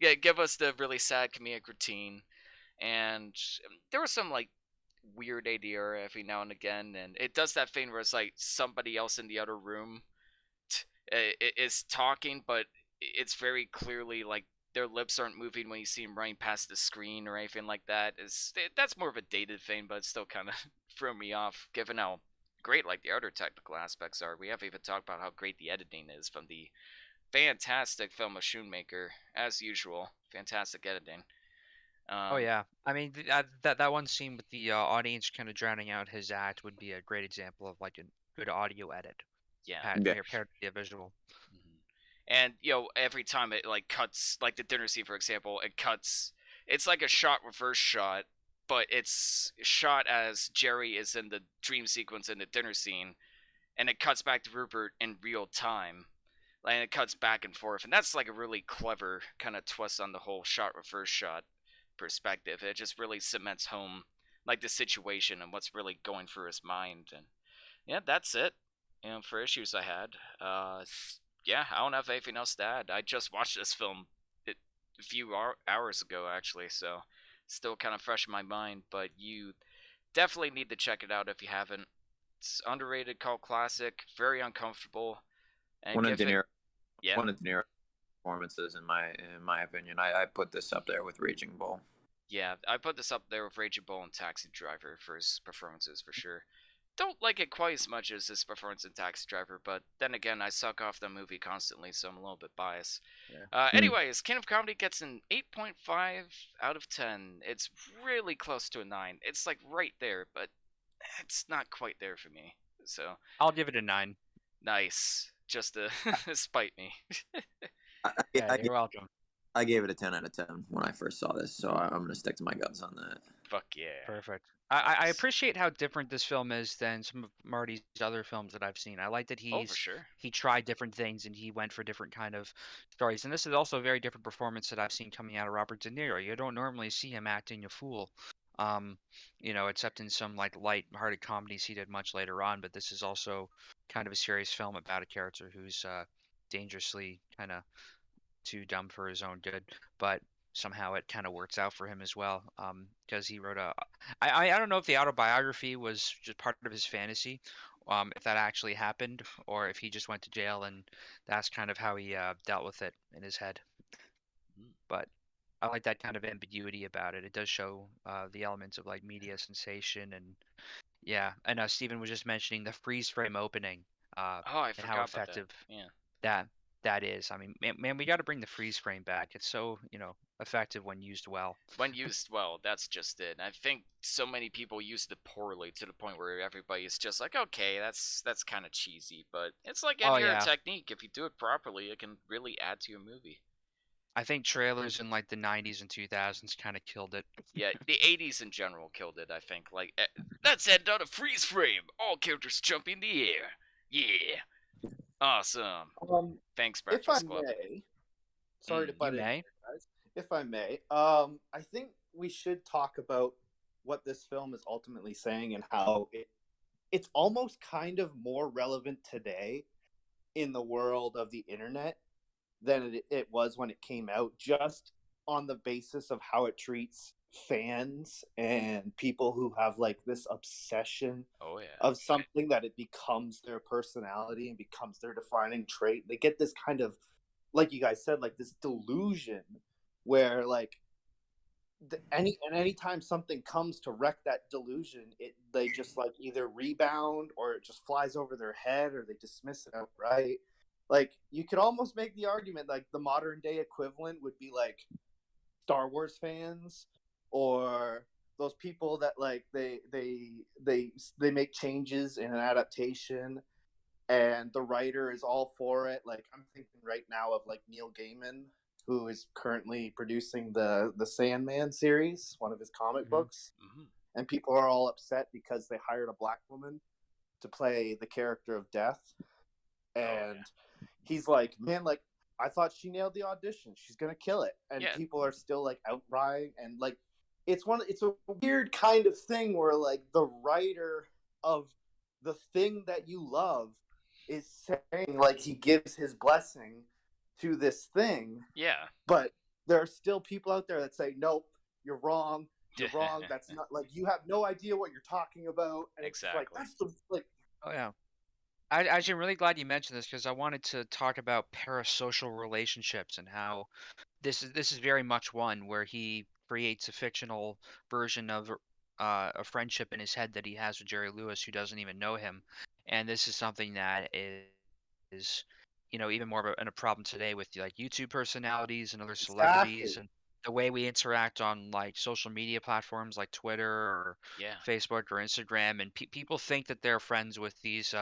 Yeah, give us the really sad comedic routine. And there was some like weird ADR every now and again, and it does that thing where it's like somebody else in the other room is talking, but it's very clearly like their lips aren't moving when you see them running past the screen or anything like that. That's more of a dated thing, but it still kind of threw me off, given how great like the other technical aspects are. We haven't even talked about how great the editing is from the fantastic film of Shoemaker, as usual. Fantastic editing. Oh Um, yeah, I mean that one scene with the audience kind of drowning out his act would be a great example of like a good audio edit yeah. Yeah. paired to a visual. Mhm. And every time it like cuts, like the dinner scene, for example, it cuts. It's like a shot reverse shot, but it's shot as Jerry is in the dream sequence in the dinner scene, and it cuts back to Rupert in real time. Like, and it cuts back and forth, and that's like a really clever kind of twist on the whole shot reverse shot perspective. It just really cements home like the situation and what's really going through his mind. And yeah, that's it. For issues I had. Yeah, I don't have anything else to add. I just watched this film a few hours ago, actually, so still kind of fresh in my mind. But you definitely need to check it out if you haven't. It's underrated, cult classic, very uncomfortable, and One of give De it. Niro, Yeah, one of De Niro's performances, in my opinion. I put this up there with Raging Bull. yeah. I put this up there with Raging Bull and Taxi Driver for his performances for sure. Don't like it quite as much as his performance in Taxi Driver, but then again, I suck off the movie constantly, so I'm a little bit biased. Yeah. Anyways, King of Comedy gets an 8.5 out of 10. It's really close to a 9. It's like right there, but it's not quite there for me. So, I'll give it a 9. nice. Just to spite me. I, I, Yeah, I, you're welcome. I gave it a 10 out of 10 when I first saw this, so I'm gonna stick to my guns on that. Fuck yeah. Perfect. I Nice. appreciate how different this film is than some of Marty's other films that I've seen. I like that Oh, for sure. he tried different things and he went for different kind of stories. And this is also a very different performance that I've seen coming out of Robert De Niro. You don't normally see him acting a fool, um, except in some like light-hearted comedies he did much later on. But this is also kind of a serious film about a character who's dangerously kind of too dumb for his own good, but somehow it kind of works out for him as well. Because he wrote I don't know if the autobiography was just part of his fantasy, if that actually happened, or if he just went to jail and that's kind of how he dealt with it in his head. Mm. But I like that kind of ambiguity about it. It does show the elements of like media sensation and yeah. And Stephen was just mentioning the freeze frame opening, Oh, I and how forgot about that. effective Yeah. that that is. I mean, man, we got to bring the freeze frame back. It's so, effective when used well. When used well, that's just it. I think so many people used it poorly to the point where everybody's just like, okay, that's kind of cheesy, but it's like Oh any other yeah, technique. If you do it properly, it can really add to your movie. I think trailers in like the 90s and 2000s kind of killed it. Yeah, the 80s in general killed it, I think. Like, let's end on a freeze frame. All characters jump in the air. Yeah. Awesome. Thanks, If I Breakfast Club. may, sorry to Mm. You butt in may. here, guys. If I may, I think we should talk about what this film is ultimately saying and how it's almost kind of more relevant today in the world of the internet than it was when it came out, just on the basis of how it treats fans and people who have like this obsession Oh, yeah. of something that it becomes their personality and becomes their defining trait. They get this kind of, like you guys said, like this delusion where like anytime something comes to wreck that delusion, they just like either rebound or it just flies over their head or they dismiss it outright. Like you could almost make the argument like the modern day equivalent would be like Star Wars fans or those people that like they make changes in an adaptation and the writer is all for it. Like, I'm thinking right now of like Neil Gaiman, who is currently producing the Sandman series, one of his comic books, and people are all upset because they hired a black woman to play the character of Death, and he's like, man, like, I thought she nailed the audition. She's gonna kill it, and people are still like outcrying, and like, it's a weird kind of thing where like the writer of the thing that you love is saying like he gives his blessing to this thing. Yeah. But there are still people out there that say, nope, you're wrong. You're wrong. That's not, like, you have no idea what you're talking about. And exactly. It's like, that's the, like. Oh yeah. I'm really glad you mentioned this because I wanted to talk about parasocial relationships and how this is very much one where he creates a fictional version of a friendship in his head that he has with Jerry Lewis, who doesn't even know him, and this is something that is even more of a problem today with like YouTube personalities and other celebrities and the way we interact on like social media platforms like Twitter or Facebook or Instagram, and people think that they're friends with these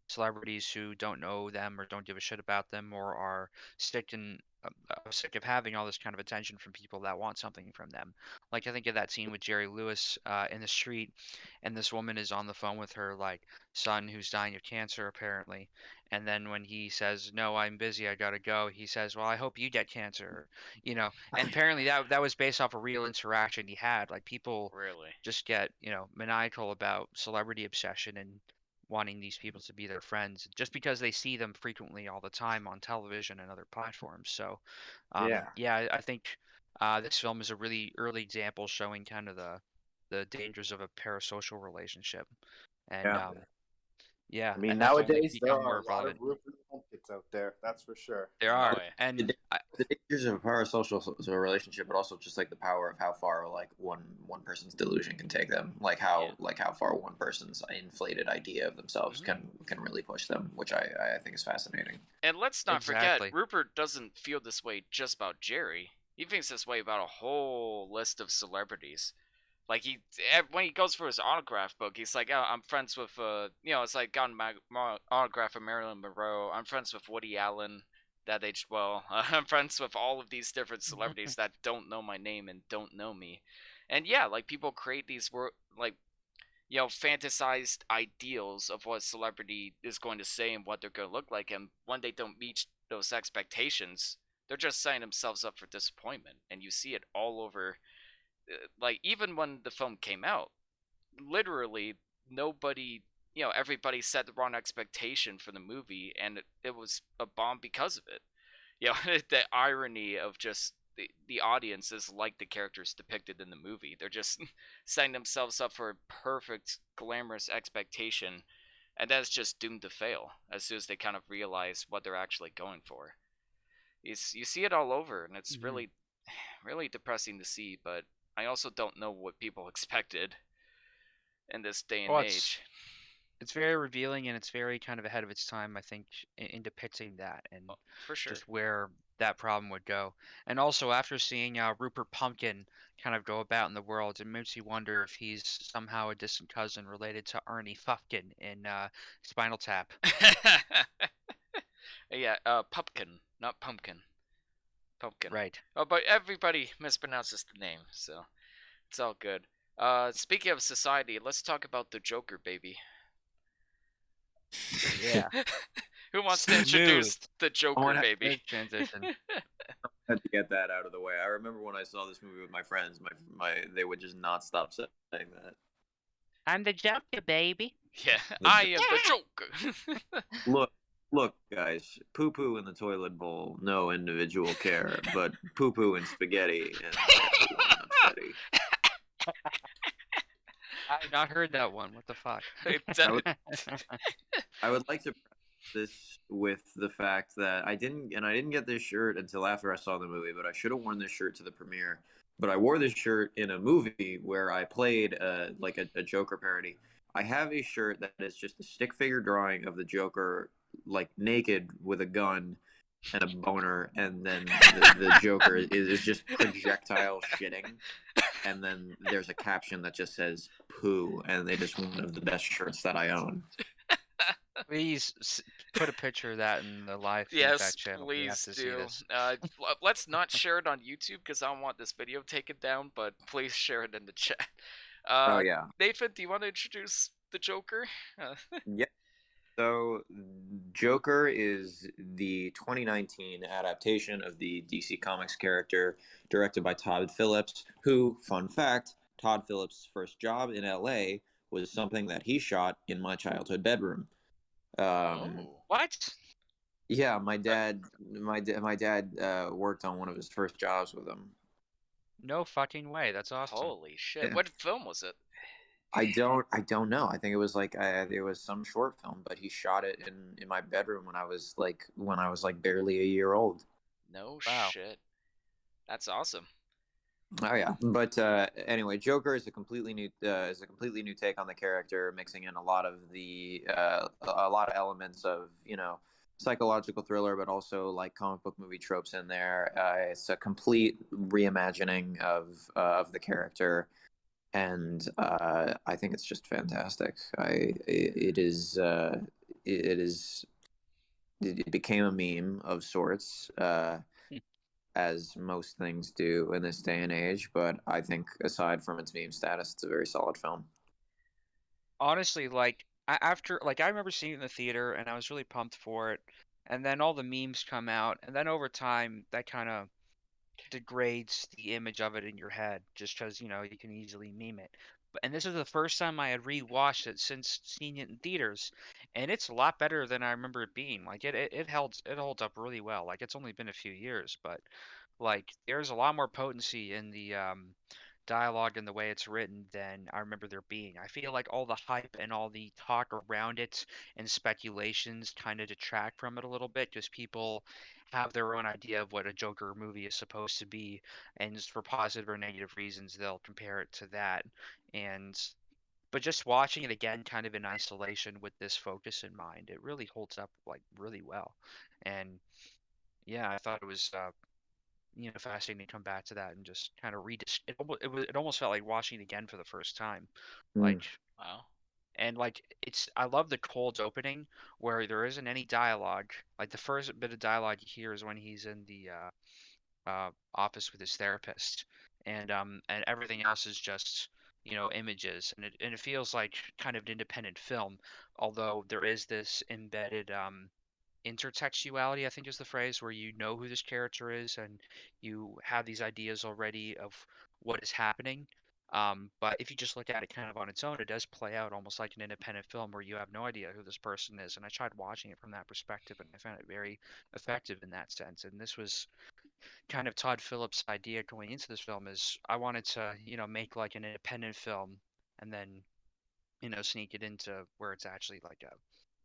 celebrities who don't know them or don't give a shit about them or are sick of having all this kind of attention from people that want something from them. Like I think of that scene with Jerry Lewis in the street, and this woman is on the phone with her like son who's dying of cancer apparently, and then when he says, "No, I'm busy, I gotta go," he says, "Well, I hope you get cancer," And apparently that was based off a real interaction he had. Like people really just get maniacal about celebrity obsession and wanting these people to be their friends just because they see them frequently all the time on television and other platforms. So, I think this film is a really early example showing kind of the dangers of a parasocial relationship. And I mean, and that's only nowadays there become are more a lot of relevant. Rupert Pumpkins out there. That's for sure. There are, and the dangers of a parasocial relationship, but also just like the power of how far like one person's delusion can take them, like how far one person's inflated idea of themselves can really push them, which I think is fascinating. And let's not forget, Rupert doesn't feel this way just about Jerry. He thinks this way about a whole list of celebrities. Like when he goes for his autograph book, he's like, "Oh, I'm friends with it's like got my autograph of Marilyn Monroe. I'm friends with Woody Allen, that aged well. I'm friends with all of these different celebrities that don't know my name and don't know me." And like people create these fantasized ideals of what a celebrity is going to say and what they're going to look like, and when they don't meet those expectations, they're just setting themselves up for disappointment. And you see it all over. Like even when the film came out, literally nobody, everybody set the wrong expectation for the movie, and it was a bomb because of it. The irony of just the audience is like the characters depicted in the movie. They're just setting themselves up for a perfect, glamorous expectation, and that's just doomed to fail as soon as they kind of realize what they're actually going for. You see it all over, and it's really, really depressing to see, but I also don't know what people expected in this day and age. It's very revealing, and it's very kind of ahead of its time, I think, in depicting that and for sure. Just where that problem would go. And also, after seeing Rupert Pumpkin kind of go about in the world, it makes you wonder if he's somehow a distant cousin related to Arnie Fufkin in Spinal Tap. Pumpkin, not pumpkin. Pumpkin. Right. Oh, but everybody mispronounces the name, so it's all good. Speaking of society, let's talk about the Joker, baby. Yeah. Who wants to introduce the Joker, baby? Transition. I had to get that out of the way. I remember when I saw this movie with my friends, they would just not stop saying that. I'm the Joker, baby. Yeah, I am the Joker. Look, guys, poo-poo in the toilet bowl, no individual care, but poo-poo in spaghetti and spaghetti. I have not heard that one. What the fuck? I would like to preface this with the fact that I didn't get this shirt until after I saw the movie, but I should have worn this shirt to the premiere. But I wore this shirt in a movie where I played a Joker parody. I have a shirt that is just a stick figure drawing of the Joker, like naked with a gun and a boner, and then the Joker is just projectile shitting, and then there's a caption that just says "poo," and it is one of the best shirts that I own. Please put a picture of that in the live feedback Yes, channel. We have please to see do. this. Let's not share it on YouTube because I don't want this video taken down, but please share it in the chat. Oh Uh, yeah. Nathan, do you want to introduce the Joker? Yeah. So, Joker is the 2019 adaptation of the DC Comics character, directed by Todd Phillips, who, fun fact, Todd Phillips' first job in LA was something that he shot in my childhood bedroom. Oh. What? Yeah, my dad worked on one of his first jobs with him. No fucking way. That's awesome. Holy shit. Yeah. What film was it? I don't know. I think it was like it was some short film, but he shot it in my bedroom when I was like barely a year old. No Wow. shit. That's awesome. Oh yeah, but anyway, Joker is a completely new take on the character, mixing in a lot of elements of psychological thriller, but also like comic book movie tropes in there. It's a complete reimagining of the character, and I think it's just fantastic. It became a meme of sorts. As most things do in this day and age. But I think aside from its meme status, it's a very solid film. Honestly, like after like I remember seeing it in the theater and I was really pumped for it. And then all the memes come out, and then over time that kind of degrades the image of it in your head just because you can easily meme it. And this is the first time I had rewatched it since seeing it in theaters, and it's a lot better than I remember it being. Like it holds up really well. Like it's only been a few years, but like there's a lot more potency in the dialogue and the way it's written than I remember there being. I feel like all the hype and all the talk around it and speculations kind of detract from it a little bit because people have their own idea of what a Joker movie is supposed to be, and just for positive or negative reasons, they'll compare it to that. And but just watching it again, kind of in isolation with this focus in mind, it really holds up like really well. And yeah, I thought it was fascinating to come back to that and just kind of read it almost felt like watching it again for the first time. Mm. Like Wow. and like I love the cold opening where there isn't any dialogue. Like the first bit of dialogue you hear is when he's in the office with his therapist, and everything else is just images, and it feels like kind of an independent film, although there is this embedded intertextuality, I think is the phrase, where you know who this character is and you have these ideas already of what is happening. But if you just look at it kind of on its own, it does play out almost like an independent film where you have no idea who this person is. And I tried watching it from that perspective, and I found it very effective in that sense. And this was kind of Todd Phillips' idea going into this film is I wanted to, make like an independent film and then, sneak it into where it's actually like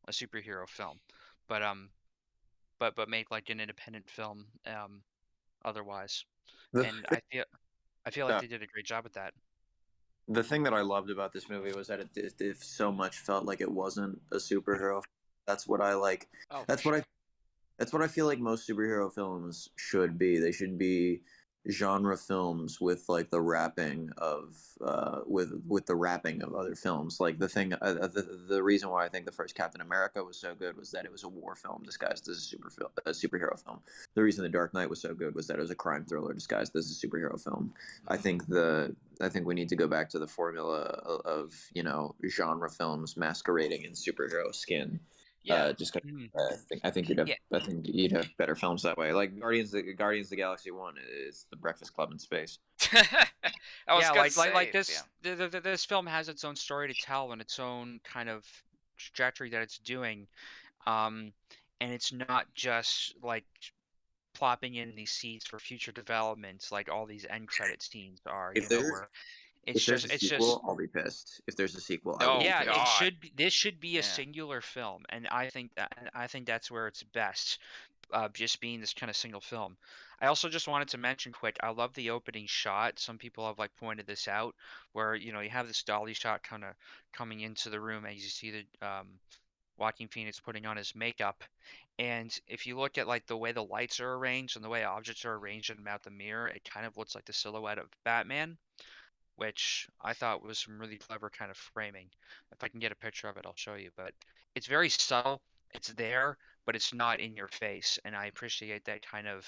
a superhero film. But but make like an independent film otherwise. The And thing, I feel like uh, they did a great job with that. the thing that I loved about this movie was that it so much felt like it wasn't a superhero. That's what I like. Oh, for That's what sure. I That's what I feel like most superhero films should be. They should be genre films with like the wrapping of with the wrapping of other films. Like the reason why I think the first Captain America was so good was that it was a war film disguised as a superhero film. The reason The Dark Knight was so good was that it was a crime thriller disguised as a superhero film. I think we need to go back to the formula of genre films masquerading in superhero skin. Yeah. Just 'cause Mm. Yeah, I think you'd have better films that way. Like Guardians of the Galaxy One is the Breakfast Club in space. I was yeah, gonna like say, yeah. this film has its own story to tell and its own kind of trajectory that it's doing. Um, and it's not just like plopping in these seeds for future developments like all these end credit scenes are, If there's where if there's a it's just sequel, I'll be pissed. If there's a sequel, I will be Oh yeah, pissed. God. this should be a Yeah. singular film, and I think that's where it's best, just being this kind of single film. I also just wanted to mention quick, I love the opening shot. Some people have like pointed this out, where you have this dolly shot kind of coming into the room as you see the Joaquin Phoenix putting on his makeup, and if you look at like the way the lights are arranged and the way objects are arranged in about the mirror, it kind of looks like the silhouette of Batman. which I thought was some really clever kind of framing. If I can get a picture of it, I'll show you. But it's very subtle. It's there, but it's not in your face, and I appreciate that kind of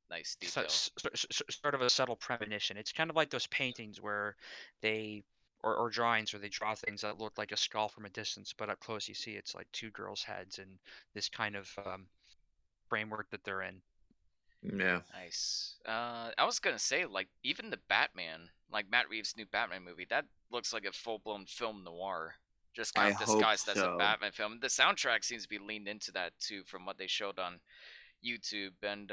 Nice detail. sort of a subtle premonition. It's kind of like those paintings where they or drawings where they draw things that look like a skull from a distance, but up close you see it's like two girls' heads and this kind of framework that they're in. Yeah. Nice. I was gonna say, like, even the Batman, like Matt Reeves' new Batman movie, that looks like a full-blown film noir, just kind I of hope disguised as a so. Batman film. The soundtrack seems to be leaned into that too, from what they showed on YouTube. And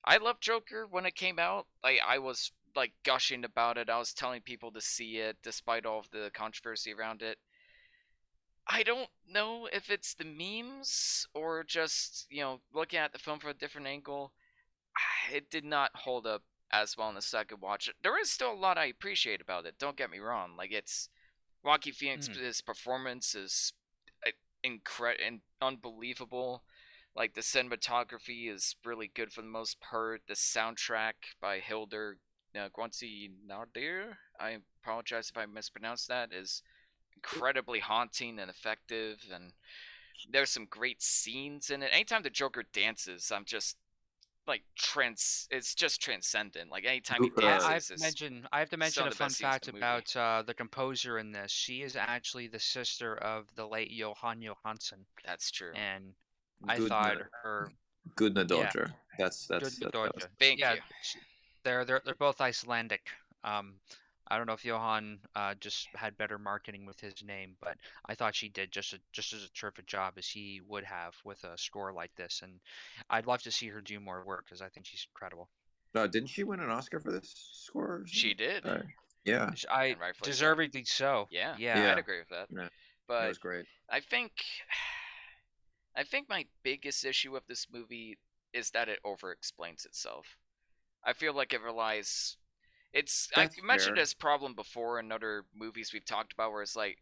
I loved Joker when it came out. Like, I was like gushing about it. I was telling people to see it, despite all of the controversy around it. I don't know if it's the memes or just, looking at the film from a different angle. It did not hold up as well in the second watch. There is still a lot I appreciate about it. Don't get me wrong. Like, it's Joaquin Phoenix's performance is and unbelievable. Like, the cinematography is really good for the most part. The soundtrack by Hildur Guanci Nadir, I apologize if I mispronounced that, is incredibly haunting and effective. And there's some great scenes in it. Anytime the Joker dances, I'm just like it's just transcendent. Like, anytime he dances, it's I have to some mention of a the fun best scenes fact in the movie. about the composer in this. She is actually the sister of the late Johan Johansson, That's true. and I Good, thought her, good yeah, daughter. That's good that. Doja. Thank Yeah, you. they're both Icelandic. Um, I don't know if Johan just had better marketing with his name, but I thought she did just as a terrific job as he would have with a score like this, and I'd love to see her do more work because I think she's incredible. Didn't she win an Oscar for this score? Or She something? did, Yeah. I and rightfully so. deservedly so. Yeah, Yeah. I'd Yeah. agree with that. Yeah. It But was great. I think I think my biggest issue with this movie is that it over explains itself. I feel like it relies I That's mentioned fair. this problem before in other movies we've talked about, where it's like,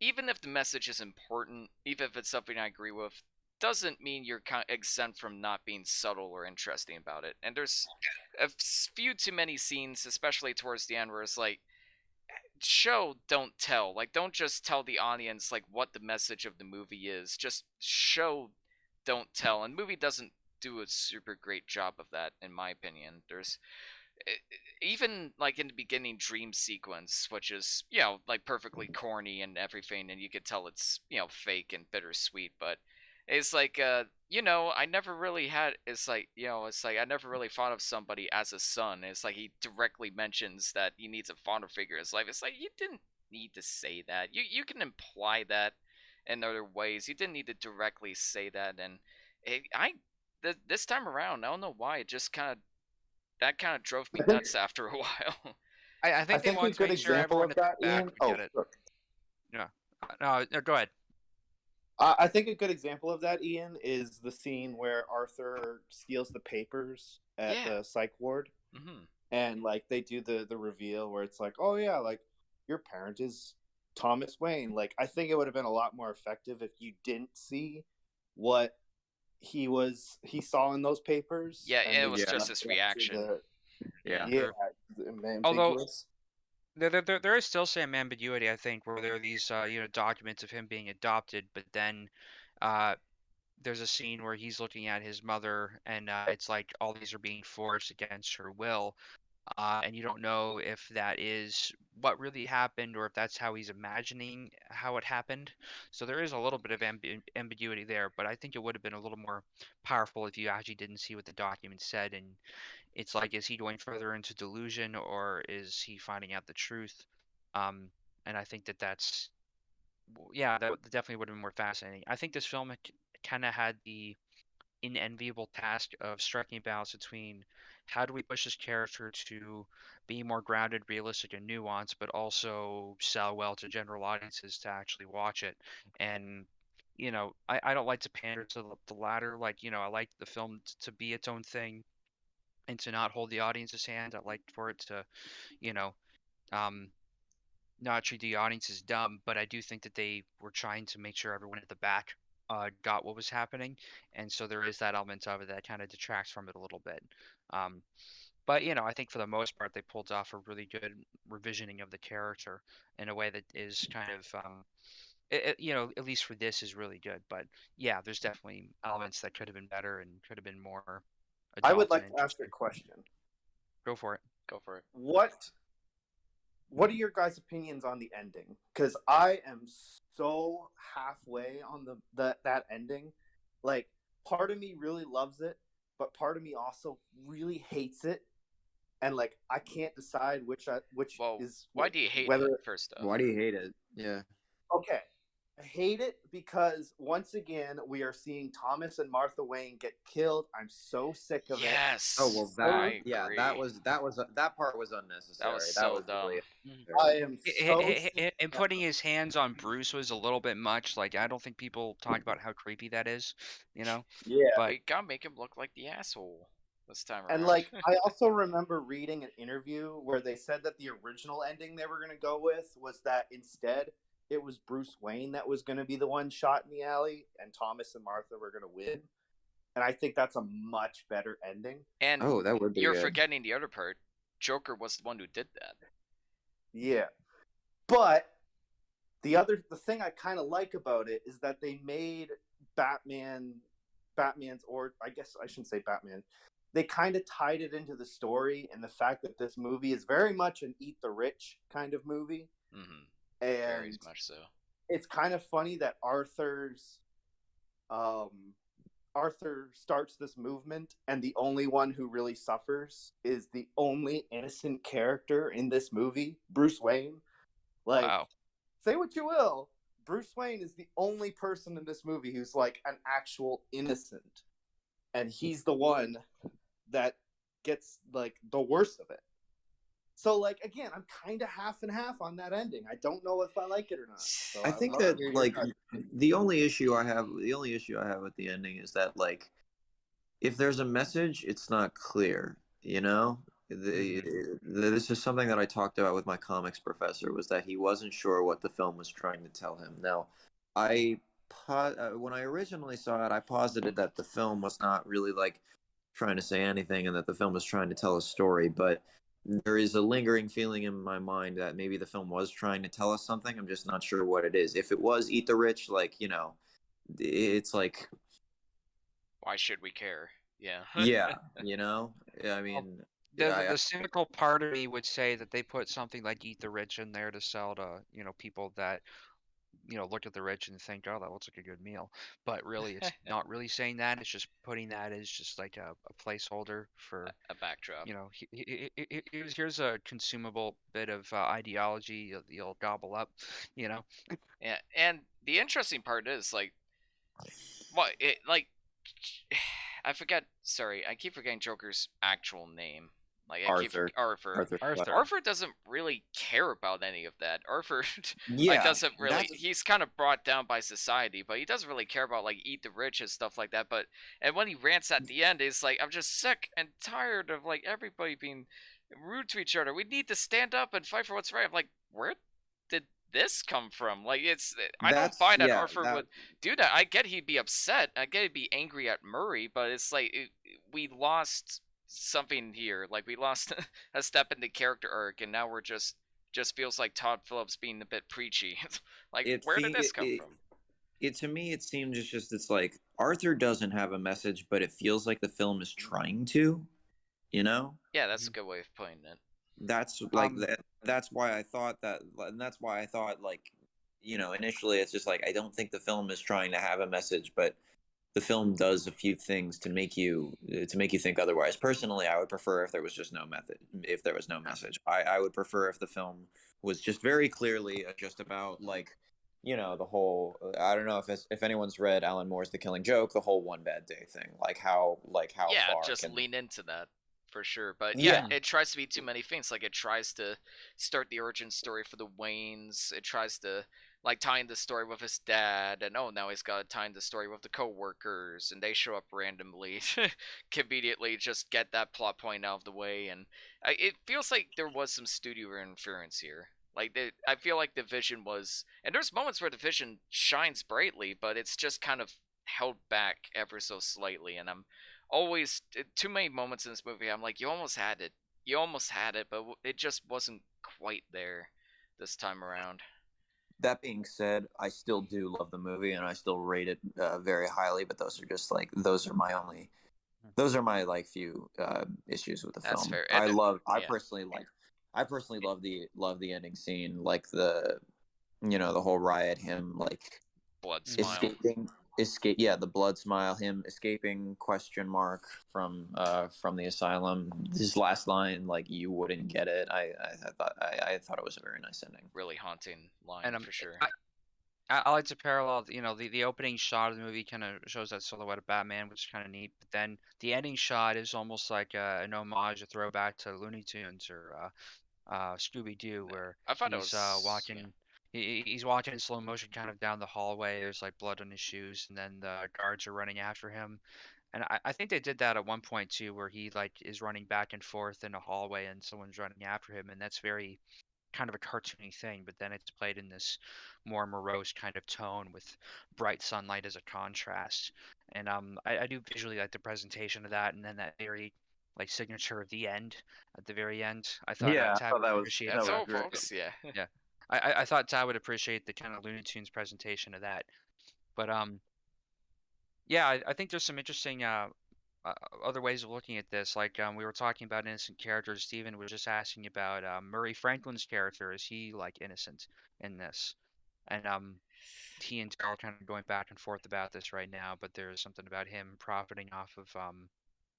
even if the message is important, even if it's something I agree with, doesn't mean you're kind of exempt from not being subtle or interesting about it. And there's a few too many scenes, especially towards the end, where it's like, show, don't tell. Like, don't just tell the audience like what the message of the movie is. Just show, don't tell. And the movie doesn't do a super great job of that, in my opinion. There's even like in the beginning dream sequence, which is, like perfectly corny and everything, and you could tell it's, fake and bittersweet. But it's like, I never really had it's like I never really thought of somebody as a son. It's like he directly mentions that he needs a father figure in his life. It's like, you didn't need to say that. You can imply that in other ways. You didn't need to directly say that. And this time around, I don't know why, it just kind of drove me I think nuts after a while. I I think they think a wanted to good make sure example everyone of at the that, back Ian. would Oh, get it. sure. No, no, go ahead. I think a good example of that, Ian, is the scene where Arthur steals the papers at Yeah. the psych ward, Mm-hmm. and like they do the reveal where it's like, oh yeah, like your parent is Thomas Wayne. Like, I think it would have been a lot more effective if you didn't see what he saw in those papers, Yeah, and and they it was Yeah. just left his it up to reaction. the Yeah. yeah, Sure. Although ambiguous. there is still some ambiguity, I think, where there are these documents of him being adopted, but then uh there's a scene where he's looking at his mother, and it's like all these are being forced against her will, and you don't know if that is what really happened or if that's how he's imagining how it happened. So there is a little bit of ambiguity there, but I think it would have been a little more powerful if you actually didn't see what the document said. And it's like, is he going further into delusion or is he finding out the truth? Um, and I think that yeah, that definitely would have been more fascinating. I think this film kind of had the unenviable task of striking a balance between how do we push this character to be more grounded, realistic, and nuanced, but also sell well to general audiences to actually watch it. And I don't like to pander to the latter. Like, I like the film to be its own thing and to not hold the audience's hand. I like for it to, you know, um, not treat the audience as dumb, but I do think that they were trying to make sure everyone at the back got what was happening, and so there is that element of it that kind of detracts from it a little bit. Um, But I think for the most part they pulled off a really good revisioning of the character in a way that is kind of at least for this is really good. But yeah, there's definitely elements that could have been better and could have been more I would adult and like to ask a interesting. question. Go for it. Go for it. What are your guys' opinions on the ending? Because I am so halfway on that ending. Like, part of me really loves it, but part of me also really hates it, and like I can't decide which Well, is why do you hate whether. it, first off? Why do you hate it? Yeah. Okay, I hate it because once again we are seeing Thomas and Martha Wayne get killed. I'm so sick of it. Yes. Oh well, I yeah, agree. that part was unnecessary. That was so dumb. really I unnecessary. am so sick And of putting his hands on Bruce was a little bit much. Like, I don't think people talk about how creepy that is, yeah. But We gotta make him look like the asshole this time And around. like I also remember reading an interview where they said that the original ending they were going to go with was that instead it was Bruce Wayne that was going to be the one shot in the alley and Thomas and Martha were going to win. And I think that's a much better ending. And Oh, that would be you're good. forgetting the other part. Joker was the one who did that. Yeah. But the thing I kind of like about it is that they made Batman's, or I guess I shouldn't say Batman, they kind of tied it into the story and the fact that this movie is very much an eat the rich kind of movie. Mm-hmm. And Very much so. it's kind of funny that Arthur starts this movement, and the only one who really suffers is the only innocent character in this movie, Bruce Wayne. Like, wow. say what you will, Bruce Wayne is the only person in this movie who's like an actual innocent, and he's the one that gets like the worst of it. So, like, again, I'm kind of half and half on that ending. I don't know if I like it or not. So I I'd think love to that hear your like guys'. the only issue I have with the ending is that like if there's a message, it's not clear. You know, this is something that I talked about with my comics professor was that he wasn't sure what the film was trying to tell him. Now, when I originally saw it, I posited that the film was not really like trying to say anything and that the film was trying to tell a story, but there is a lingering feeling in my mind that maybe the film was trying to tell us something. I'm just not sure what it is. If it was Eat the Rich, like, it's like, why should we care? Yeah. yeah, I mean, The cynical part of me would say that they put something like Eat the Rich in there to sell to, people that, look at the rich and think, oh, that looks like a good meal. But really, it's not really saying that. It's just putting that as just like a placeholder for, a backdrop. Here's a consumable bit of ideology you'll gobble up, Yeah, and the interesting part is like, I forget. Sorry, I keep forgetting Joker's actual name. Like Arthur. Arthur doesn't really care about any of that. Arthur, Yeah, doesn't really. He's kind of brought down by society, but he doesn't really care about like eat the rich and stuff like that. And when he rants at the end, it's like I'm just sick and tired of like everybody being rude to each other. We need to stand up and fight for what's right. I'm like, where did this come from? Like I don't buy that Arthur would do that. I get he'd be upset. I get he'd be angry at Murray, but it's like we lost something here. Like we lost a step in the character arc, and now we're just feels like Todd Phillips being a bit preachy. Like where did this come from? To me, it seems it's like Arthur doesn't have a message, but it feels like the film is trying to, Yeah, that's a good way of putting it. That's like that's why I thought that, and that's why I thought like, initially it's just like I don't think the film is trying to have a message, but the film does a few things to make you think otherwise. Personally, I would prefer if there was just no method, if there was no message. I would prefer if the film was just very clearly just about like, the whole. I don't know if anyone's read Alan Moore's The Killing Joke, the whole one bad day thing, like how yeah, far just lean into that. For sure, but Yeah. it tries to be too many things. Like it tries to start the origin story for the Waynes. It tries to like tie in the story with his dad, and now he's got to tie in the story with the co-workers, and they show up randomly, conveniently just get that plot point out of the way. And it feels like there was some studio interference here. Like I feel like the vision was, and there's moments where the vision shines brightly, but it's just kind of held back ever so slightly, and always too many moments in this movie. I'm like, you almost had it. You almost had it, but it just wasn't quite there this time around. That being said, I still do love the movie and I still rate it very highly. But those are my like few issues with the That's film. fair. I personally love the ending scene, like the the whole riot, him like Blood smile. the blood smile, him escaping question mark from the asylum. His last line, like, you wouldn't get it. I thought it was a very nice ending. Really haunting line And for sure. I like to parallel, the opening shot of the movie kind of shows that silhouette of Batman, which is kind of neat. But then the ending shot is almost like an homage, a throwback to Looney Tunes or Scooby Doo, where I thought it he's was walking. He's walking in slow motion, kind of down the hallway. There's like blood on his shoes, and then the guards are running after him. And I think they did that at one point too, where he like is running back and forth in a hallway, and someone's running after him, and that's very kind of a cartoony thing, but then it's played in this more morose kind of tone with bright sunlight as a contrast. And I do visually like the presentation of that, and then that very like signature of the end at the very end. I thought Yeah, I Tab thought would that was appreciate That's that the all, was great. folks. Yeah. yeah. I thought Tab would appreciate the kind of Looney Tunes presentation of that. But yeah, I think there's some interesting other ways of looking at this. Like we were talking about innocent characters. Steven was just asking about Murray Franklin's character. Is he like innocent in this? And he and Tara are kind of going back and forth about this right now. But there's something about him profiting off of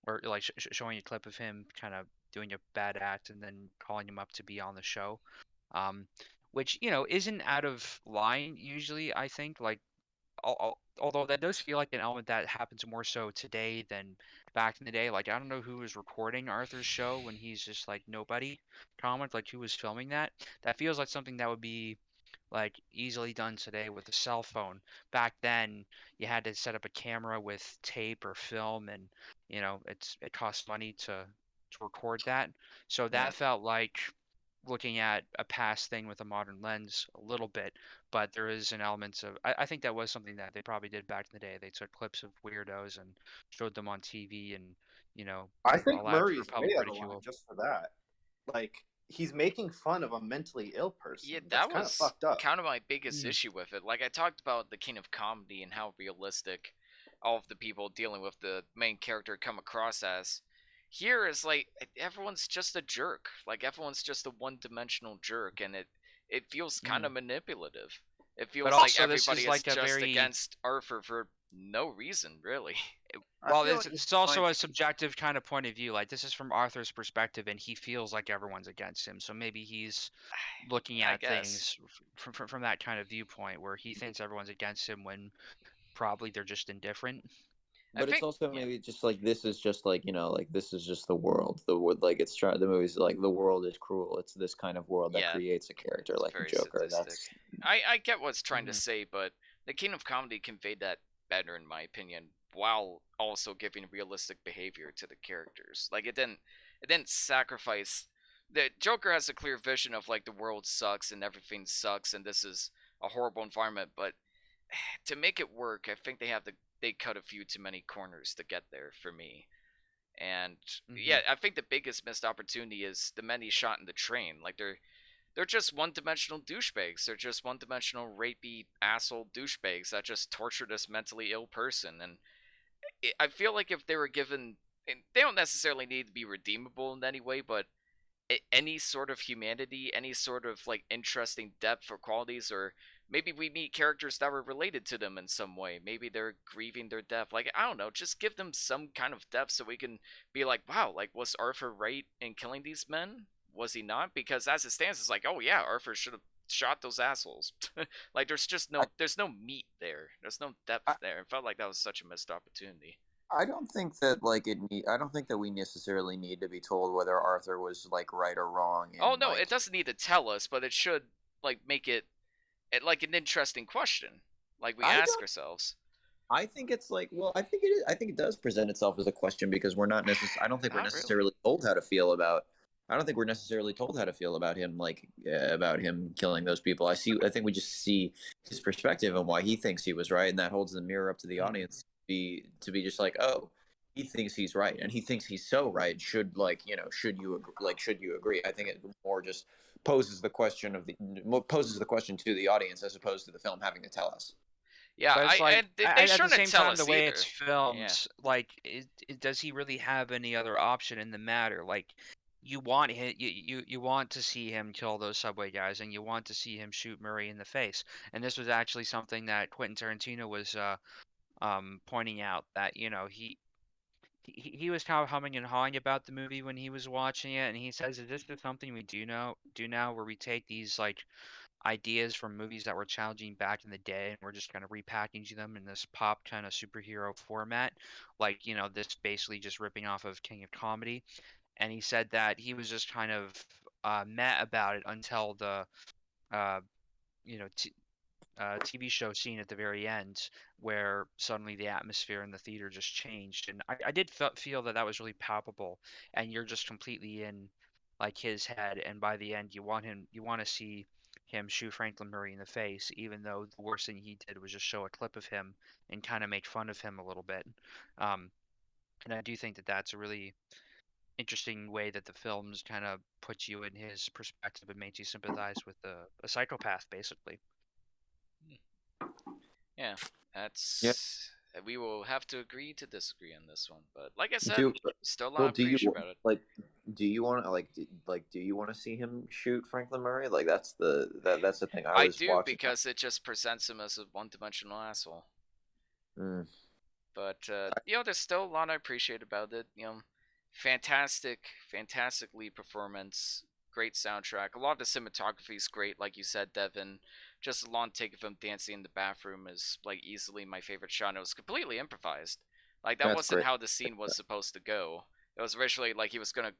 or like showing a clip of him kind of doing a bad act and then calling him up to be on the show. Um, which isn't out of line usually. I think like although that does feel like an element that happens more so today than back in the day. Like I don't know who was recording Arthur's show when he's just like nobody comment, like who was filming that. That feels like something that would be like easily done today with a cell phone. Back then, you had to set up a camera with tape or film, and it costs money to record that. So Yeah. that felt like looking at a past thing with a modern lens a little bit, but there is an element of I think that was something that they probably did back in the day. They took clips of weirdos and showed them on TV and I think allowed for Murray's public way out of line ridicule. just for that. Like, he's making fun of a mentally ill person. Yeah, That's that kind of was fucked up. kind of my biggest Mm. issue with it. Like I talked about the King of Comedy and how realistic all of the people dealing with the main character come across as. Here is like everyone's just a jerk. Like everyone's just a one-dimensional jerk, and it feels kind of manipulative. It But feels like also, this everybody is is like a just very against Arthur for no reason, really. I well, feel this like it's also a subjective kind of point of view. Like this is from Arthur's perspective, and he feels like everyone's against him. So maybe he's looking I at guess. things from that kind of viewpoint, where he thinks everyone's against him when probably they're just indifferent. I But it's think also yeah. maybe just like this is just like like this is just the world. Like it's trying. The movie's like the world is cruel. It's this kind of world that Yeah, creates a character it's like the very Joker. sadistic. That's I get what it's trying to Mhm. say, but the King of Comedy conveyed that better in my opinion, while also giving realistic behavior to the characters. Like it didn't sacrifice. The Joker has a clear vision of like the world sucks and everything sucks and this is a horrible environment, but to make it work, I think they cut a few too many corners to get there for me. And yeah, Mhm. I think the biggest missed opportunity is the men he shot in the train. Like they're just one-dimensional douchebags. They're just one-dimensional rapey asshole douchebags that just torture this mentally ill person. And I feel like if they were given, and they don't necessarily need to be redeemable in any way, but any sort of humanity, any sort of like interesting depth or qualities, or maybe we meet characters that were related to them in some way. Maybe they're grieving their death. Like I don't know, just give them some kind of depth so we can be like, wow, like was Arthur right in killing these men? Was he not? Because as it stands, it's like, oh yeah, Arthur should have shot those assholes. Like there's no meat there. There's no depth I, there. It felt like that was such a missed opportunity. I don't think that I don't think that we necessarily need to be told whether Arthur was like right or wrong Oh in no, it like doesn't need to tell us, but it should like make it like an interesting question. Like we I ask don't ourselves. I think it's like well I think it is I think it does present itself as a question because we're not I don't think we're Not really. necessarily told how to feel about I don't think we're necessarily told how to feel about him like about him killing those people. I think we just see his perspective and why he thinks he was right and that holds the mirror up to the Mhm. audience to be just like oh he thinks he's right, and he thinks he's so right. Should should you agree? I think it more just poses the question to the audience as opposed to the film having to tell us. Yeah, But it's like, and they at the shouldn't same tell time, the us way either. it's Yeah. filmed, like, does he really have any other option in the matter? Like, you want you want to see him kill those subway guys, and you want to see him shoot Murray in the face. And this was actually something that Quentin Tarantino was pointing out, that he was kind of humming and hawing about the movie when he was watching it, and he says, "Is this just something we do now, where we take these like ideas from movies that were challenging back in the day, and we're just kind of repackaging them in this pop kind of superhero format, like this basically just ripping off of King of Comedy." And he said that he was just kind of mad about it until the uh, you know t- TV show scene at the very end, where suddenly the atmosphere in the theater just changed. And I did feel that that was really palpable, and you're just completely in like his head. And by the end, you want to see him shoot Franklin Murray in the face, even though the worst thing he did was just show a clip of him and kind of make fun of him a little bit. Um, and I do think that that's a really interesting way that the films kind of put you in his perspective and made you sympathize with a psychopath, basically. Yeah, Yeah. we will have to agree to disagree on this one. But like I said, Do still a lot well. of Do you appreciation about it. like? Do you want to do you want to see him shoot Franklin Murray? Like that's the thing. I I was do, watching. because it just presents him as a one-dimensional asshole. Mm. But there's still a lot I appreciate about it. Fantastic lead performance, great soundtrack. A lot of the cinematography is great, like you said, Devin. Just a long take of him dancing in the bathroom is like easily my favorite shot. And it was completely improvised. Like that That's wasn't great. how the scene was supposed to go. It was originally like he was gonna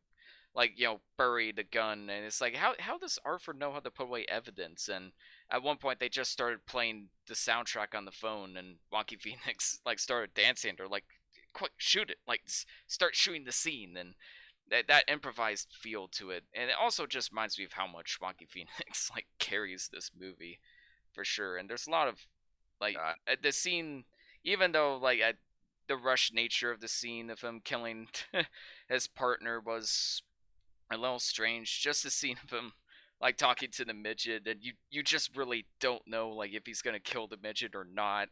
bury the gun, and it's like how does Arthur know how to put away evidence? And at one point they just started playing the soundtrack on the phone, and Wonky Phoenix like started dancing, or like, quick, shoot it, like start shooting the scene. And that improvised feel to it, and it also just reminds me of how much Wonky Phoenix like carries this movie for sure. And there's a lot of like the scene, even though like the rush nature of the scene of him killing his partner was a little strange. Just the scene of him like talking to the midget, and you just really don't know like if he's gonna kill the midget or not.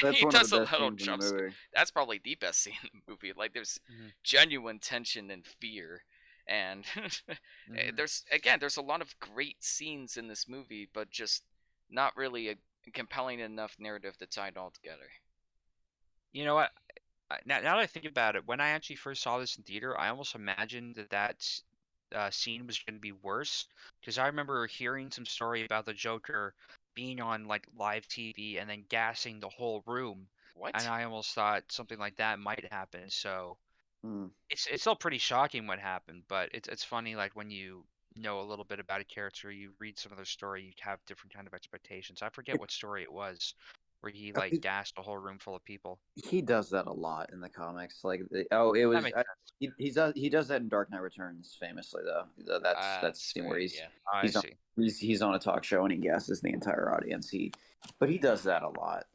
That's He one of does the a best little scenes in the jump scare. movie. That's probably the best scene in the movie. Like there's genuine tension and fear, and there's a lot of great scenes in this movie, but just not really a compelling enough narrative to tie it all together. You know what? Now that I think about it, when I actually first saw this in theater, I almost imagined that scene was going to be worse, because I remember hearing some story about the Joker being on like live TV and then gassing the whole room, and What? I almost thought something like that might happen. So Mm. it's still pretty shocking what happened, but it's funny, like when you know a little bit about a character, you read some of their story, you have different kind of expectations. I forget what story it was, where he like gassed a whole room full of people. He does that a lot in the comics. Like, it That was makes sense. he does that in Dark Knight Returns famously though. That's the That's scene where great. Yeah. I he's on see. he's on a talk show and he gasses the entire audience. But he does that a lot.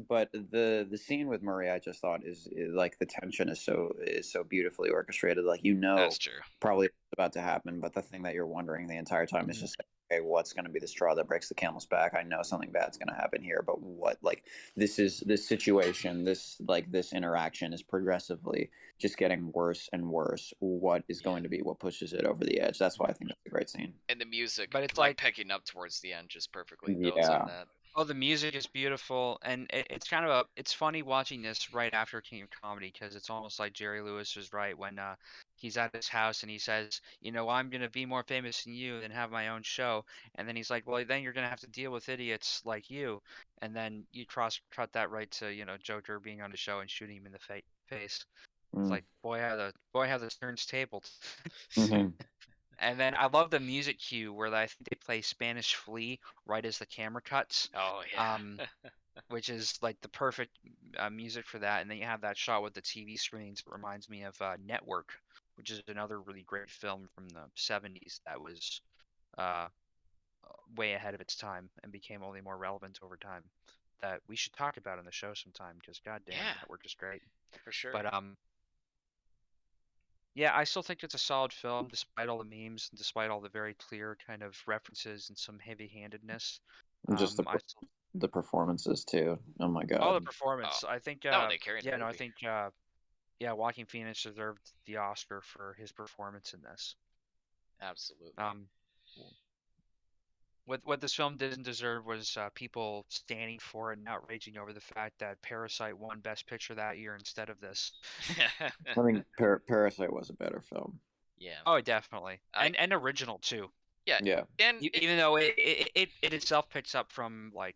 But the scene with Murray, I just thought is like the tension is so beautifully orchestrated. Like That's true. probably it's about to happen, but the thing that you're wondering the entire time is just like, okay, what's going to be the straw that breaks the camel's back? I know something bad's going to happen here, but what? Like this situation, this interaction is progressively just getting worse and worse. What is going to be what pushes it over the edge? That's why I think that's a great scene. And the music, But it's like picking up towards the end, just perfectly builds Yeah. on that. oh, the music is beautiful, and it's kind of it's funny watching this right after King of Comedy, because it's almost like Jerry Lewis was right when he's at his house and he says, I'm gonna be more famous than you and have my own show, and then he's like, well, then you're gonna have to deal with idiots like you, and then you cut that right to Joker being on the show and shooting him in the face. It's like, boy, how the turns tabled. Mhm. And then I love the music cue where I think they play Spanish Flea right as the camera cuts. Oh yeah. Which is like the perfect music for that. And then you have that shot with the TV screens. It reminds me of Network, which is another really great film from the 70s that was uh, way ahead of its time and became only more relevant over time. that we should talk about on the show sometime because goddamn, Yeah. that work is great. For sure. But yeah, I still think it's a solid film despite all the memes and despite all the very clear kind of references and some heavy-handedness. And just the performances too. Oh my god. Oh, the performance. I think no, they carried the yeah, no, I movie. think yeah, Joaquin Phoenix deserved the Oscar for his performance in this. Absolutely. What this film didn't deserve was people standing for it and outraging over the fact that Parasite won Best Picture that year instead of this. I think Parasite was a better film. Yeah. Oh, definitely, and original too. Yeah. Yeah. And even though it itself picks up from like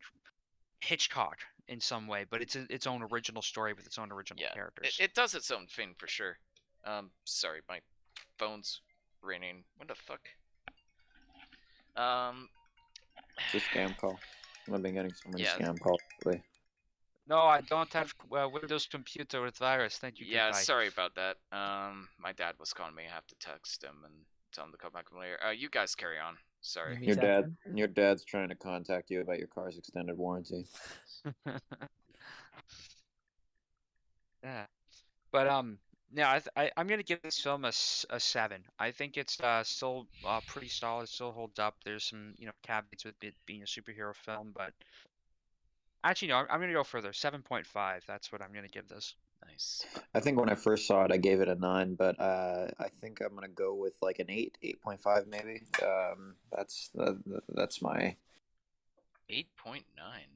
Hitchcock in some way, but it's its own original story with its own original characters. It does its own thing for sure. Sorry, my phone's ringing. What the fuck? It's a scam call. I've been getting so many scam calls lately. No, I don't have Windows computer with virus. Thank you. Yeah, goodbye. Sorry about that. My dad was calling me. I have to text him and tell him to come back later. You guys carry on. Sorry. Your dad's trying to contact you about your car's extended warranty. Yeah, but yeah, I'm gonna give this film a 7. I think it's still pretty solid. Still holds up. There's some caveats with it being a superhero film, but actually no, I'm gonna go further. 7.5. That's what I'm gonna give this. Nice. I think when I first saw it, I gave it a 9, but I think I'm gonna go with like an 8, 8.5 maybe. That's my 8.9.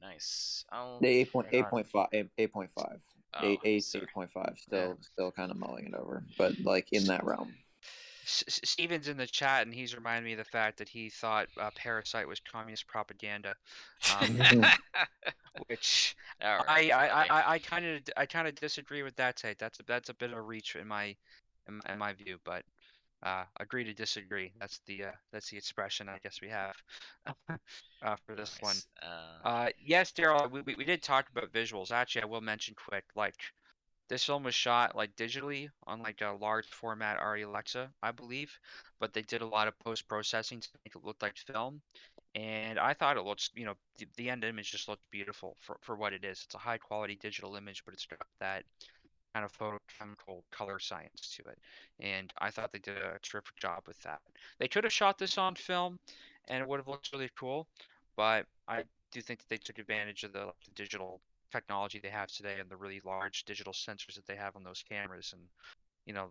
Nice. 8.5. 8.5. Oh, 8.5. Still kind of mulling it over, but like in that realm. Steven's in the chat, and he's reminding me of the fact that he thought Parasite was communist propaganda, which I kind of disagree with that take. That's a bit of a reach in my view, but agree to disagree. That's the expression I guess we have for this one. Yes, Daryl, we did talk about visuals. Actually, I will mention quick, like this film was shot like digitally on like a large format RE Alexa, I believe, but they did a lot of post processing to make it look like film. And I thought it looks, the end image just looked beautiful for what it is. It's a high quality digital image, but it's got that kind of photochemical color science to it. And I thought they did a terrific job with that. They could have shot this on film and it would have looked really cool, but I do think that they took advantage of the digital technology they have today and the really large digital sensors that they have on those cameras, and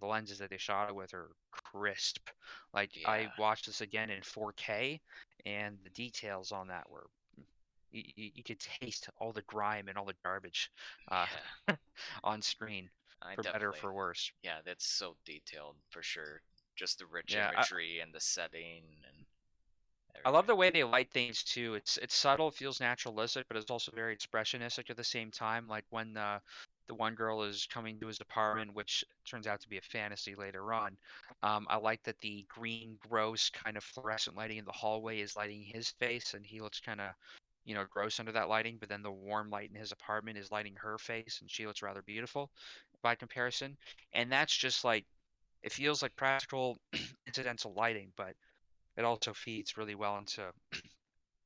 the lenses that they shot it with are crisp. Like I watched this again in 4K and the details on that were you could taste all the grime and all the garbage on screen, for better or for worse. Yeah, that's so detailed for sure. Just the rich imagery and the setting and everything. I love the way they light things too. It's subtle, it feels naturalistic, but it's also very expressionistic at the same time. Like when the one girl is coming to his apartment, which turns out to be a fantasy later on. I like that the green, gross kind of fluorescent lighting in the hallway is lighting his face, and he looks kind of, gross under that lighting. But then the warm light in his apartment is lighting her face, and she looks rather beautiful by comparison. And that's just like, it feels like practical, incidental lighting, but it also feeds really well into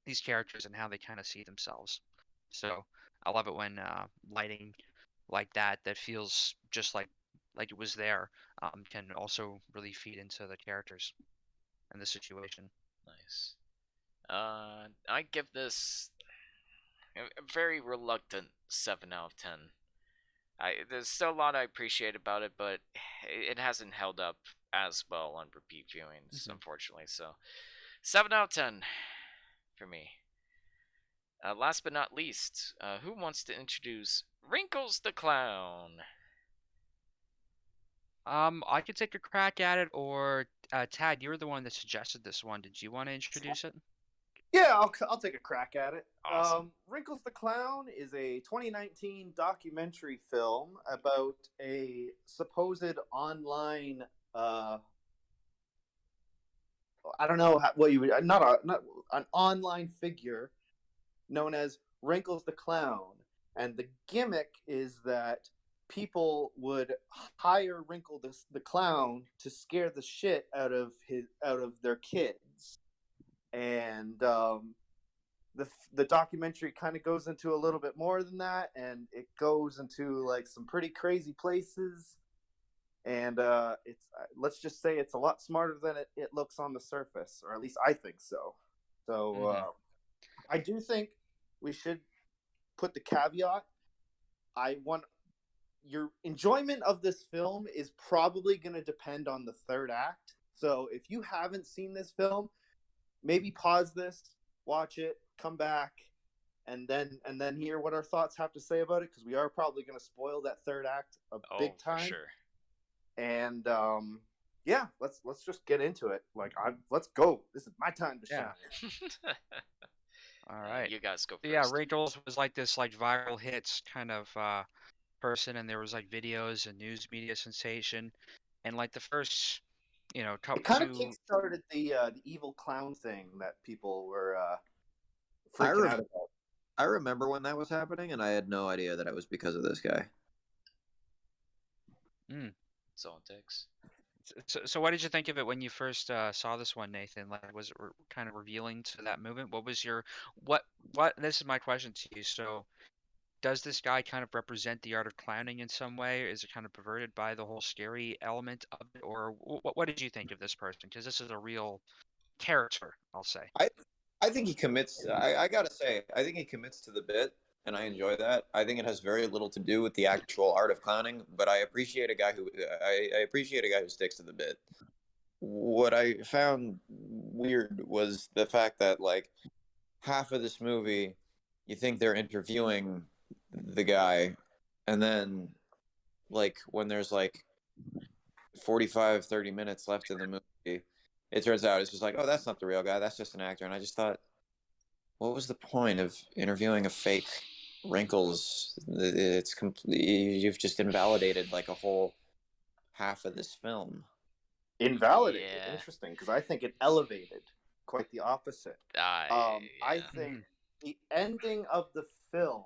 these characters and how they kind of see themselves. So I love it when lighting like that feels just like it was there can also really feed into the characters and the situation. Nice. I give this a very reluctant 7 out of 10. There's still a lot I appreciate about it, but it hasn't held up as well on repeat viewings, unfortunately. So 7 out of 10 for me. Last but not least, who wants to introduce Wrinkles the Clown? I could take a crack at it, or Tad, you were the one that suggested this one. Did you want to introduce it? Yeah, I'll take a crack at it. Awesome. Wrinkles the Clown is a 2019 documentary film about a supposed online I don't know what you would not an online figure known as Wrinkles the Clown, and the gimmick is that people would hire Wrinkle the Clown to scare the shit out of their kids, and the documentary kind of goes into a little bit more than that, and it goes into like some pretty crazy places. And it's let's just say it's a lot smarter than it looks on the surface, or at least I think so. So I do think we should put the caveat. I want your enjoyment of this film is probably going to depend on the third act. So if you haven't seen this film, maybe pause this, watch it, come back, and then hear what our thoughts have to say about it, because we are probably going to spoil that third act a big time. For sure. And yeah, let's just get into it. Like, let's go. This is my time to shine. All right. You guys go first. Yeah, Wrinkles was like this like viral hits kind of person, and there was like videos and news media sensation, and like the first, couple It kind of kickstarted the evil clown thing that people were I freaking out about. I remember when that was happening, and I had no idea that it was because of this guy. That's all it takes. So what did you think of it when you first saw this one, Nathan? Like, was it kind of revealing to that movement? What was your what? This is my question to you. So, does this guy kind of represent the art of clowning in some way? Is it kind of perverted by the whole scary element of it, or what did you think of this person? Because this is a real character, I'll say. I think he commits. I gotta say, I think he commits to the bit, and I enjoy that. I think it has very little to do with the actual art of clowning, but I appreciate a guy who I appreciate a guy who sticks to the bit. What I found weird was the fact that like half of this movie, you think they're interviewing the guy, and then like when there's like 45, 30 minutes left in the movie, it turns out it's just like, oh, that's not the real guy, that's just an actor. And I just thought, what was the point of interviewing a fake Wrinkles? It's complete. You've just invalidated like a whole half of this film. Invalidated. Interesting, because I think it elevated quite the opposite. I think the ending of the film,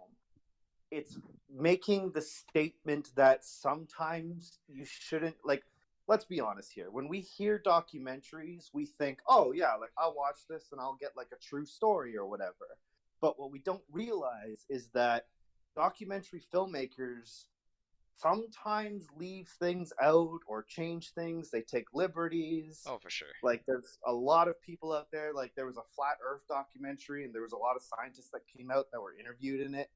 it's making the statement that sometimes you shouldn't, like, let's be honest here. When we hear documentaries, we think, oh yeah, like I'll watch this and I'll get like a true story or whatever. But what we don't realize is that documentary filmmakers sometimes leave things out or change things. They take liberties. Oh, for sure. Like, there's a lot of people out there. Like, there was a Flat Earth documentary, and there was a lot of scientists that came out that were interviewed in it.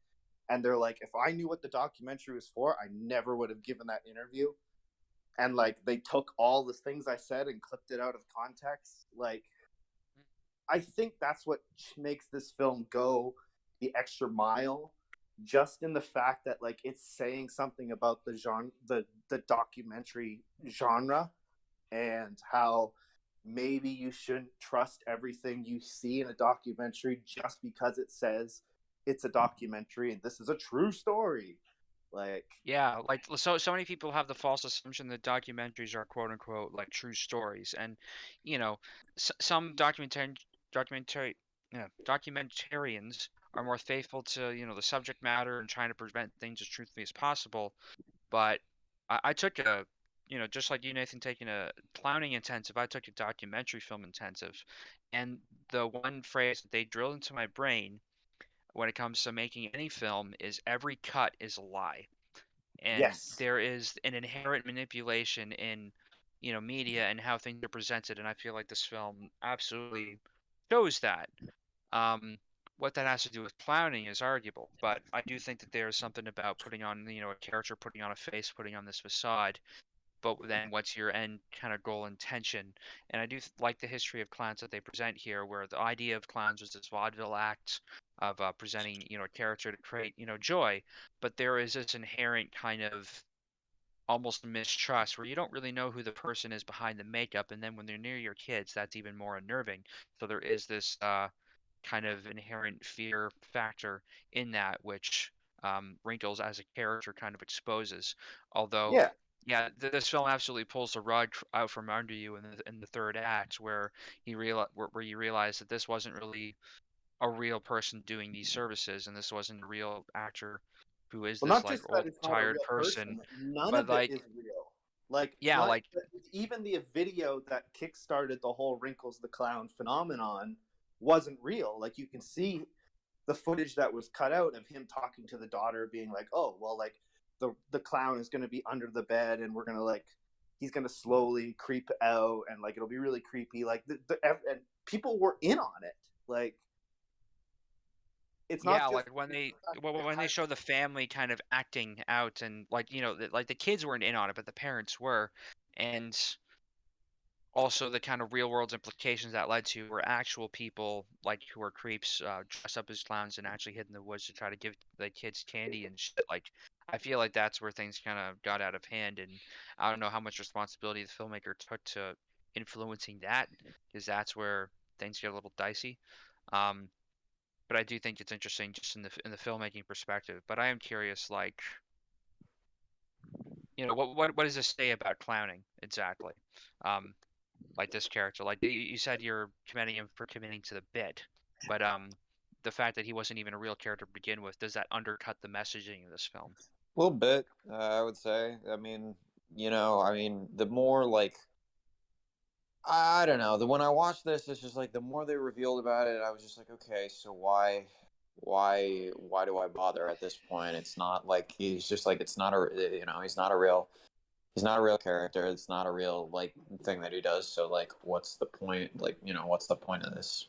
And they're like, if I knew what the documentary was for, I never would have given that interview. And like, they took all the things I said and clipped it out of context. Like, I think that's what makes this film go the extra mile, just in the fact that like it's saying something about the genre, the documentary genre, and how maybe you shouldn't trust everything you see in a documentary just because it says it's a documentary and this is a true story. Like, yeah, like so many people have the false assumption that documentaries are quote unquote like true stories, and some documentarians are more faithful to the subject matter and trying to present things as truthfully as possible. But I took a just like you, Nathan, taking a clowning intensive, I took a documentary film intensive, and the one phrase that they drilled into my brain when it comes to making any film is every cut is a lie. And yes, there is an inherent manipulation in media and how things are presented, and I feel like this film absolutely shows that. What that has to do with clowning is arguable, but I do think that there's something about putting on a character, putting on a face, putting on this facade, but then what's your end kind of goal intention? And I do like the history of clowns that they present here, where the idea of clowns was this vaudeville act of presenting a character to create joy, but there is this inherent kind of almost mistrust where you don't really know who the person is behind the makeup, and then when they're near your kids, that's even more unnerving. So there is this kind of inherent fear factor in that, which Wrinkles as a character kind of exposes. Although, yeah. yeah, this film absolutely pulls the rug out from under you in the third act, where where you realize that this wasn't really a real person doing these services, and this wasn't a real actor who is Well, this not like just that old it's not a tired real person, person, none but of it like is real. Like, yeah, not like even the video that kickstarted the whole Wrinkles the Clown phenomenon wasn't real. Like, you can see the footage that was cut out of him talking to the daughter, being like, "Oh, well, like the clown is going to be under the bed, and we're gonna like he's going to slowly creep out, and like it'll be really creepy." Like and people were in on it. Like it's not Yeah, just like when they show the family kind of acting out, and like like the kids weren't in on it, but the parents were, and also the kind of real world implications that led to were actual people like who were creeps dressed up as clowns and actually hid in the woods to try to give the kids candy and shit. Like I feel like that's where things kind of got out of hand, and I don't know how much responsibility the filmmaker took to influencing that, because that's where things get a little dicey. Um, but I do think it's interesting just in the filmmaking perspective. But I am curious, like, what does this say about clowning exactly? Um, like this character, like you said, you're commending him for committing to the bit, but the fact that he wasn't even a real character to begin with, does that undercut the messaging of this film? A little bit, I would say. I mean, the more like I don't know. When I watched this, it's just like the more they revealed about it, I was just like, okay, so why do I bother at this point? It's not like he's just like it's not a he's not a real character. It's not a real like thing that he does. So like, what's the point? Like, what's the point of this?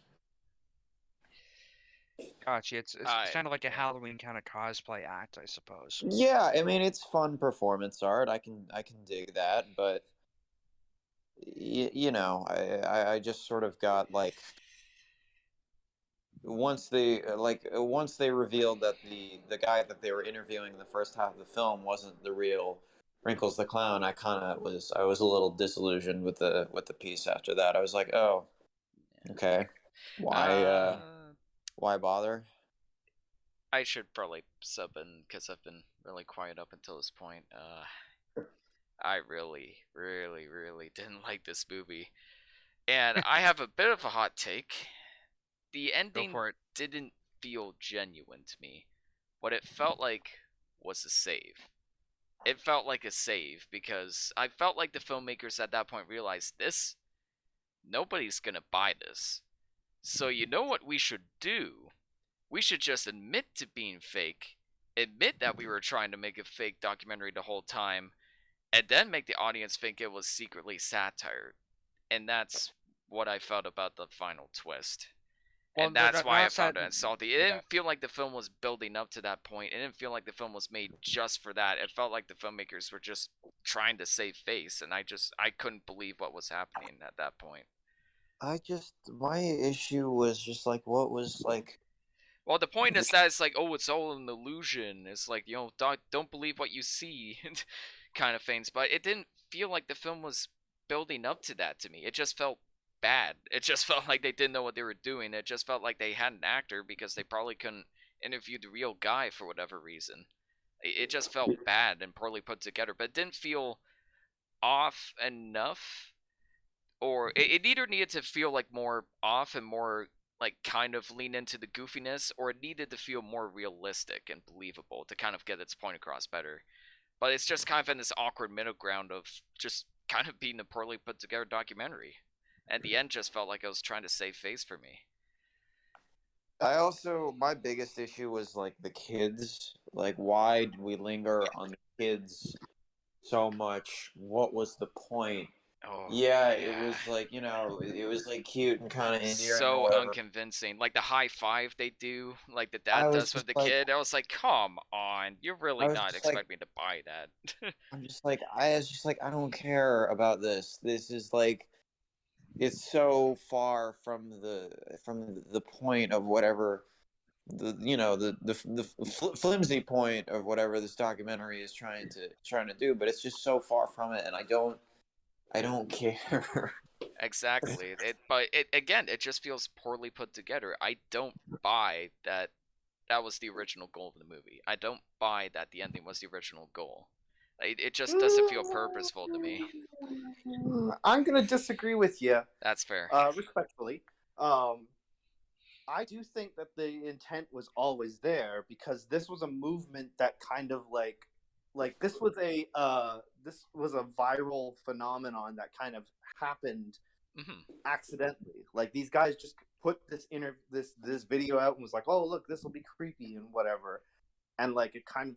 Gotcha. It's kind of like a Halloween kind of cosplay act, I suppose. Yeah, I mean, it's fun performance art. I can dig that, but I just sort of got like once they revealed that the guy that they were interviewing in the first half of the film wasn't the real Wrinkles the clown, I was a little disillusioned with the piece after that. I was like, oh, okay, why bother? I should probably sub in because I've been really quiet up until this point. I really, really, really didn't like this movie, and I have a bit of a hot take. The Go ending for it. didn't feel genuine to me. What it felt like was a save. It felt like a save because I felt like the filmmakers at that point realized this, nobody's gonna buy this. So you know what we should do? We should just admit to being fake, admit that we were trying to make a fake documentary the whole time, and then make the audience think it was secretly satire. And that's what I felt about the final twist. Well, And that's why I not found that. it insulting. It Yeah. didn't feel like the film was building up to that point. It didn't feel like the film was made just for that. It felt like the filmmakers were just trying to save face, and I couldn't believe what was happening at that point. My issue was just like what was like. Well, the point is that it's like, oh, it's all an illusion. It's like, don't believe what you see, kind of things. But it didn't feel like the film was building up to that to me. It just felt bad. It just felt like they didn't know what they were doing. It just felt like they had an actor because they probably couldn't interview the real guy for whatever reason. It just felt bad and poorly put together. But it didn't feel off enough, or it either needed to feel like more off and more like kind of lean into the goofiness, or it needed to feel more realistic and believable to kind of get its point across better. But it's just kind of in this awkward middle ground of just kind of being a poorly put together documentary. And the end just felt like it was trying to save face for me. My biggest issue was like the kids. Like, why did we linger on the kids so much? What was the point? Oh, Yeah, it was like, it was like cute and kind of endearing or so whatever. unconvincing. Like the high five they do, like the I dad was does with just the like, kid. I was like, come on, you're really I was not just like, expecting me to buy that. I was just like, I don't care about this. This is like, it's so far from the point of whatever the flimsy point of whatever this documentary is trying to do, but it's just so far from it, and I don't care. Exactly. But again, it just feels poorly put together. I don't buy that that was the original goal of the movie. I don't buy that the ending was the original goal. It just doesn't feel purposeful to me. I'm gonna disagree with you, That's fair. respectfully. I do think that the intent was always there, because this was a movement that kind of like this was a viral phenomenon that kind of happened accidentally. Like these guys just put this video out and was like, "Oh, look, this will be creepy and whatever," and like it kind of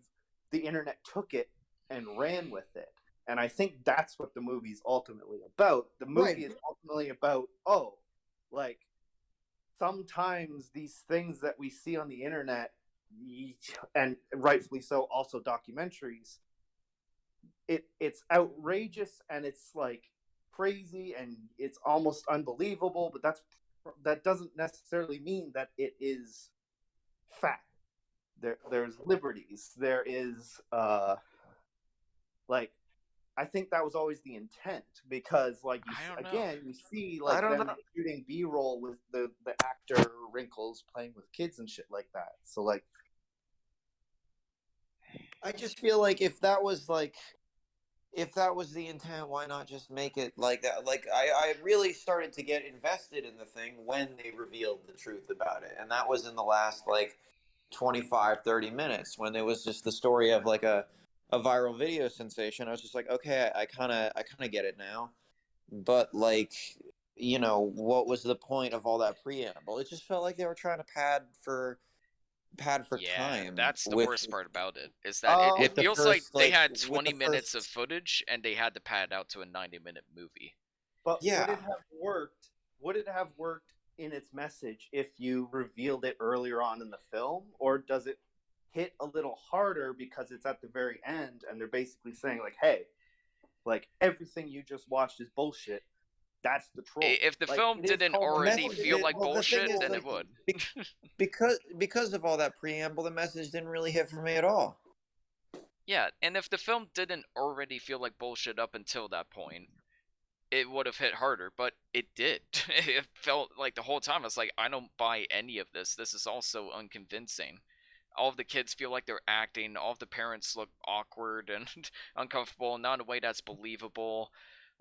the internet took it and ran with it. And I think that's what the movie's ultimately about. The movie is ultimately about, like sometimes these things that we see on the internet, and rightfully so, also documentaries, it's outrageous and it's like crazy and it's almost unbelievable, but that doesn't necessarily mean that it is fact. There's liberties. There is like I think that was always the intent, because like you see like them shooting B-roll with the actor Wrinkles playing with kids and shit like that. So like I just feel like if that was the intent, why not just make it like that? Like I really started to get invested in the thing when they revealed the truth about it. And that was in the last like 25-30 minutes, when it was just the story of like a viral video sensation. I was just like, okay, I kind of get it now. But like, what was the point of all that preamble? It just felt like they were trying to pad for time. That's the worst part about it, is that it feels like they had 20 minutes of footage and they had to pad out to a 90-minute movie. But would it have worked? Would it have worked in its message if you revealed it earlier on in the film, or does it hit a little harder because it's at the very end and they're basically saying like, hey, like everything you just watched is bullshit? That's the troll. If the film didn't already feel like bullshit, then it would. because of all that preamble, the message didn't really hit for me at all. Yeah, and if the film didn't already feel like bullshit up until that point, it would have hit harder, but it did. It felt like the whole time I was like, I don't buy any of this. This is also unconvincing. All of the kids feel like they're acting. All of the parents look awkward and uncomfortable, not in a way that's believable.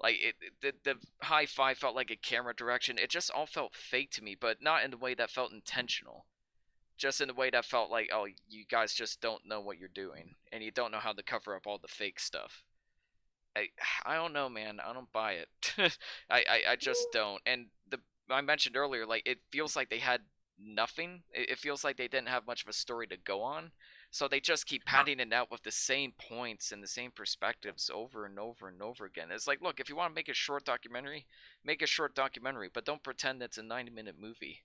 Like the high five felt like a camera direction. It just all felt fake to me, but not in the way that felt intentional. Just in the way that felt like, oh, you guys just don't know what you're doing, and you don't know how to cover up all the fake stuff. I don't know, man. I don't buy it. I just don't. And I mentioned earlier, like it feels like they had nothing. It feels like they didn't have much of a story to go on. So they just keep padding it out with the same points and the same perspectives over and over and over again. It's like, look, if you want to make a short documentary, make a short documentary, but don't pretend it's a 90-minute movie.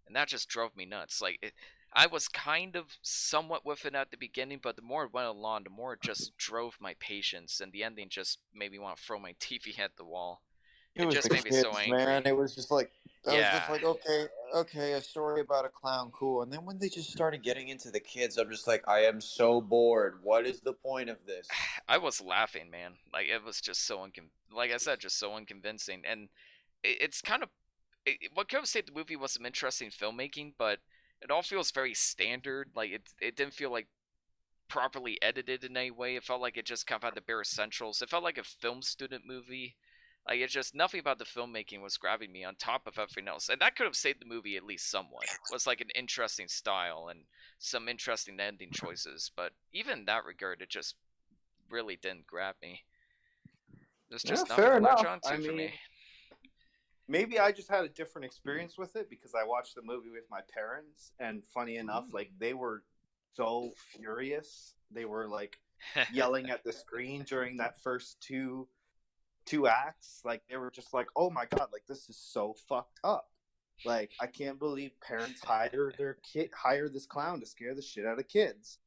And that just drove me nuts. Like, I was kind of somewhat with it at the beginning, but the more it went along, the more it just drove my patience, and the ending just made me want to throw my TV at the wall. It just made me so angry. Man, it was just like, I was just like, okay, a story about a clown, cool. And then when they just started getting into the kids, I'm just like, I am so bored. What is the point of this? I was laughing, man. Like, it was just so like I said, just so unconvincing. And it's kind of what could have saved the movie was some interesting filmmaking, but it all feels very standard. Like it didn't feel like properly edited in any way. It felt like it just kind of had the bare essentials. It felt like a film student movie. Like it's just nothing about the filmmaking was grabbing me on top of everything else, and that could have saved the movie at least somewhat. It was like an interesting style and some interesting ending choices, but even in that regard, it just really didn't grab me. There's just nothing to latch on to for me. Maybe I just had a different experience with it because I watched the movie with my parents, and funny enough, like they were so furious. They were like yelling at the screen during that first two acts. Like they were just like, "Oh my god, like this is so fucked up. Like I can't believe parents hire this clown to scare the shit out of kids."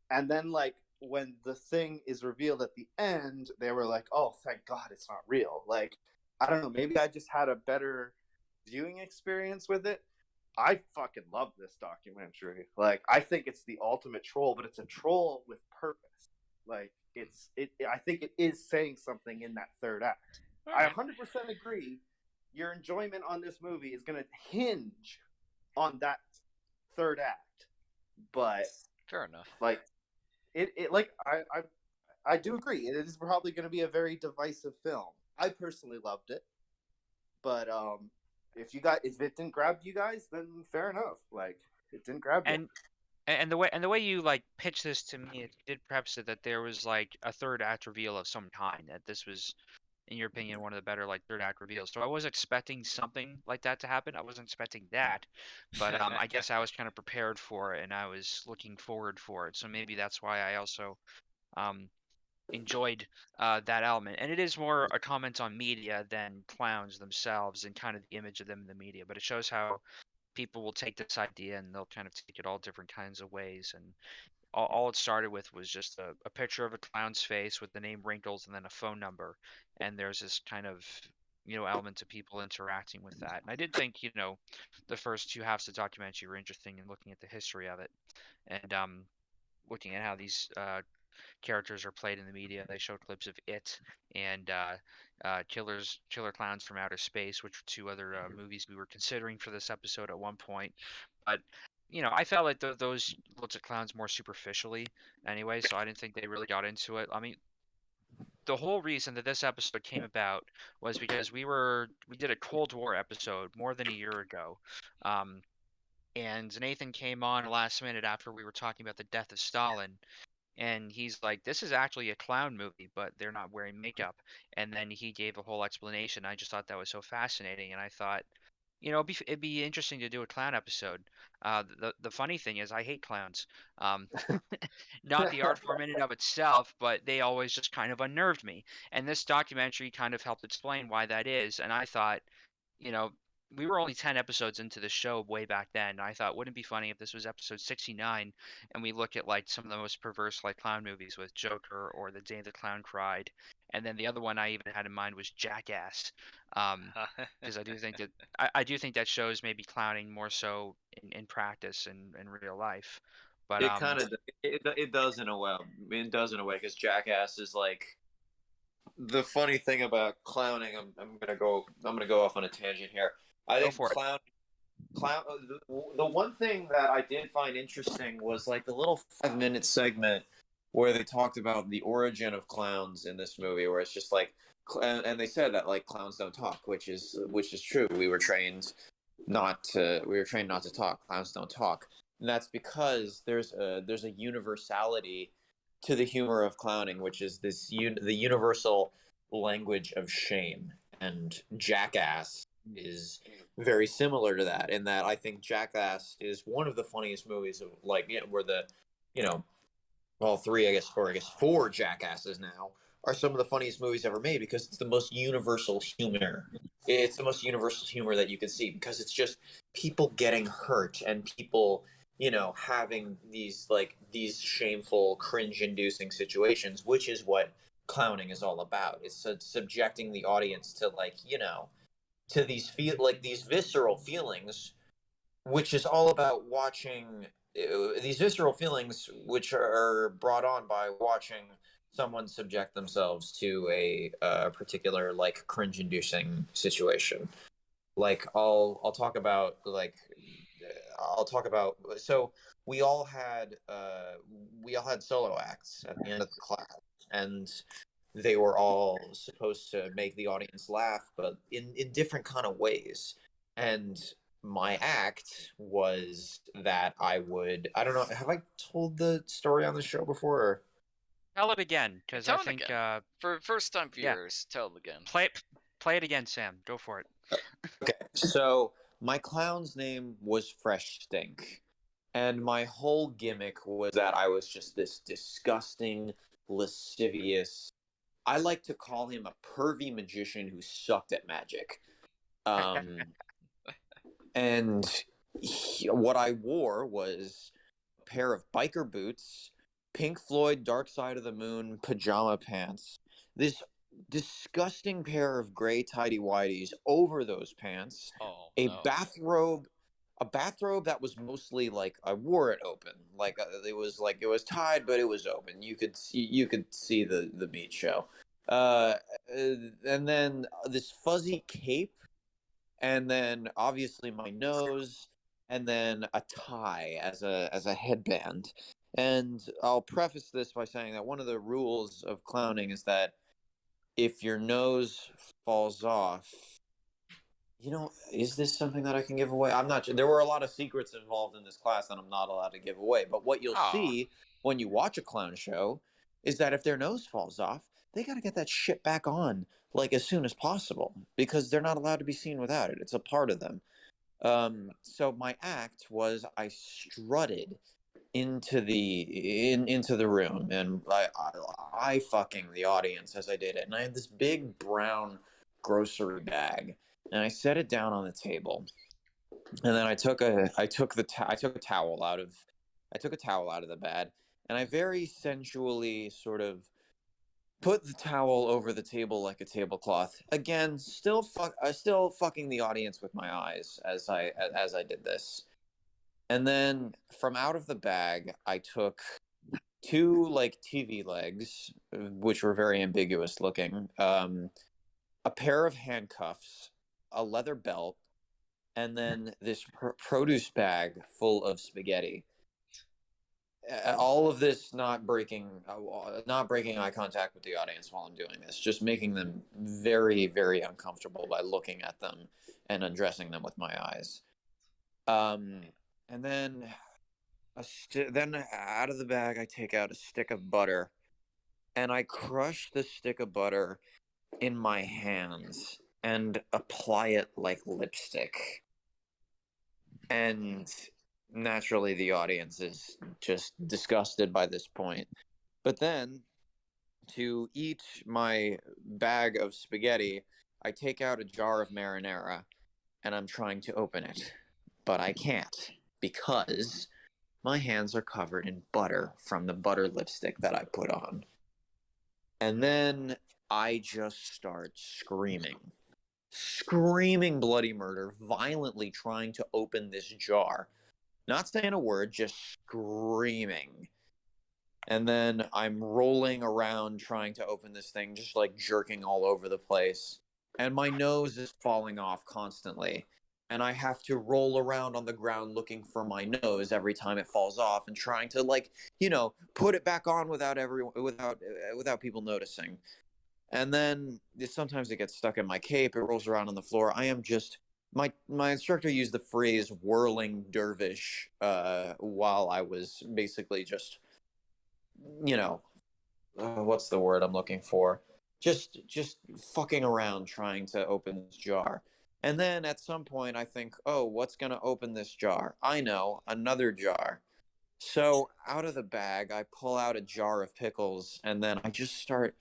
And then like when the thing is revealed at the end, they were like, "Oh, thank God it's not real." Like I don't know, maybe I just had a better viewing experience with it. I fucking love this documentary. Like, I think it's the ultimate troll, but it's a troll with purpose. Like, I think it is saying something in that third act. Right. I 100% agree. Your enjoyment on this movie is going to hinge on that third act. But fair enough. Like, I do agree. It is probably going to be a very divisive film. I personally loved it, but if it didn't grab you guys, then fair enough. Like it didn't grab you. And the way you like pitched this to me, it did preface it that there was like a third act reveal of some kind. That this was, in your opinion, one of the better like third act reveals. So I was expecting something like that to happen. I wasn't expecting that, but I guess I was kind of prepared for it and I was looking forward for it. So maybe that's why I also um enjoyed that element. And it is more a comment on media than clowns themselves and kind of the image of them in the media. But it shows how people will take this idea and they'll kind of take it all different kinds of ways. And all it started with was just a picture of a clown's face with the name Wrinkles and then a phone number. And there's this kind of, element to people interacting with that. And I did think, the first two halves of the documentary were interesting in looking at the history of it and looking at how these characters are played in the media. They showed clips of It and Killer Clowns from Outer Space, which were two other movies we were considering for this episode at one point. But I felt like those looked at clowns more superficially anyway, so I didn't think they really got into it. I mean, the whole reason that this episode came about was because we did a Cold War episode more than a year ago. Um, and Nathan came on last minute after we were talking about the death of Stalin, and he's like, "This is actually a clown movie, but they're not wearing makeup." And then he gave a whole explanation. I just thought that was so fascinating, and I thought, it'd be interesting to do a clown episode. The funny thing is, I hate clowns. Um, not the art form in and of itself, but they always just kind of unnerved me. And this documentary kind of helped explain why that is. And I thought, you know, we were only 10 episodes into the show way back then. And I thought, wouldn't it be funny if this was episode 69 and we look at like some of the most perverse like clown movies with Joker or The Day the Clown Cried. And then the other one I even had in mind was Jackass. Because I do think that shows maybe clowning more so in practice and in real life. But It kind of it does in a way. It does in a way because Jackass is like the funny thing about clowning. I'm gonna go off on a tangent here. I go think for it. clown. The one thing that I did find interesting was like the little 5 minute segment where they talked about the origin of clowns in this movie, where it's just like, and they said that like clowns don't talk, which is true. We were trained not to talk. Clowns don't talk, and that's because there's a universality to the humor of clowning, which is the universal language of shame. And Jackass is very similar to that, in that I think Jackass is one of the funniest movies of like, where you know all three, I guess, or I guess four Jackasses now are some of the funniest movies ever made, because it's the most universal humor. It's the most universal humor that you can see, because it's just people getting hurt and people, having these shameful, cringe-inducing situations, which is what clowning is all about. It's subjecting the audience to to these visceral feelings, which is all about watching these visceral feelings, which are brought on by watching someone subject themselves to a particular like cringe-inducing situation. Like I'll talk about so we all had solo acts at the end of the class, and they were all supposed to make the audience laugh, but in different kind of ways. And my act was that I don't know, have I told the story on the show before? Or? Tell it again, because I Tell it think again. For first time yeah. viewers, tell it again. Play it again, Sam. Go for it. Okay, so my clown's name was Fresh Stink, and my whole gimmick was that I was just this disgusting, lascivious. I like to call him a pervy magician who sucked at magic. And what I wore was a pair of biker boots, Pink Floyd Dark Side of the Moon pajama pants, this disgusting pair of gray tidy whities over those pants, a bathrobe, that was mostly like I wore it open, like it was tied, but it was open. You could see the meat show, and then this fuzzy cape, and then obviously my nose, and then a tie as a headband. And I'll preface this by saying that one of the rules of clowning is that if your nose falls off, is this something that I can give away? I'm not sure. There were a lot of secrets involved in this class that I'm not allowed to give away. But what you'll see when you watch a clown show is that if their nose falls off, they got to get that shit back on like as soon as possible because they're not allowed to be seen without it. It's a part of them. So my act was I strutted into the room, and I fucking the audience as I did it, and I had this big brown grocery bag, and I set it down on the table, and then I took a towel out of the bag, and I very sensually sort of put the towel over the table like a tablecloth. Again, still fucking the audience with my eyes as I did this. And then from out of the bag, I took two like TV legs, which were very ambiguous looking, a pair of handcuffs, a leather belt, and then this produce bag full of spaghetti. All of this not breaking eye contact with the audience while I'm doing this, just making them very, very uncomfortable by looking at them and undressing them with my eyes. And then then out of the bag, I take out a stick of butter, and I crush the stick of butter in my hands and apply it like lipstick. And naturally, the audience is just disgusted by this point. But then, to eat my bag of spaghetti, I take out a jar of marinara, and I'm trying to open it. But I can't, because my hands are covered in butter from the butter lipstick that I put on. And then I just start screaming bloody murder, violently trying to open this jar. Not saying a word, just screaming. And then I'm rolling around trying to open this thing, just like jerking all over the place. And my nose is falling off constantly. And I have to roll around on the ground looking for my nose every time it falls off and trying to put it back on without people noticing. And then sometimes it gets stuck in my cape, it rolls around on the floor. I am just my instructor used the phrase whirling dervish while I was basically just what's the word I'm looking for? Just fucking around trying to open this jar. And then at some point I think, oh, what's going to open this jar? I know, another jar. So out of the bag, I pull out a jar of pickles, and then I just start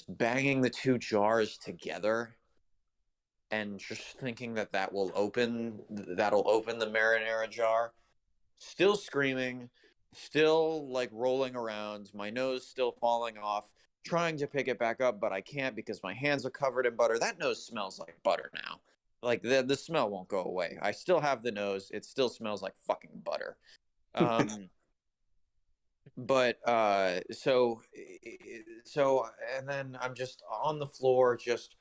banging the two jars together and just thinking that'll open the marinara jar. Still screaming, still like rolling around, my nose still falling off, trying to pick it back up, but I can't because my hands are covered in butter. That nose smells like butter now. Like the smell won't go away. I still have the nose. It still smells like fucking butter. But so and then I'm just on the floor, just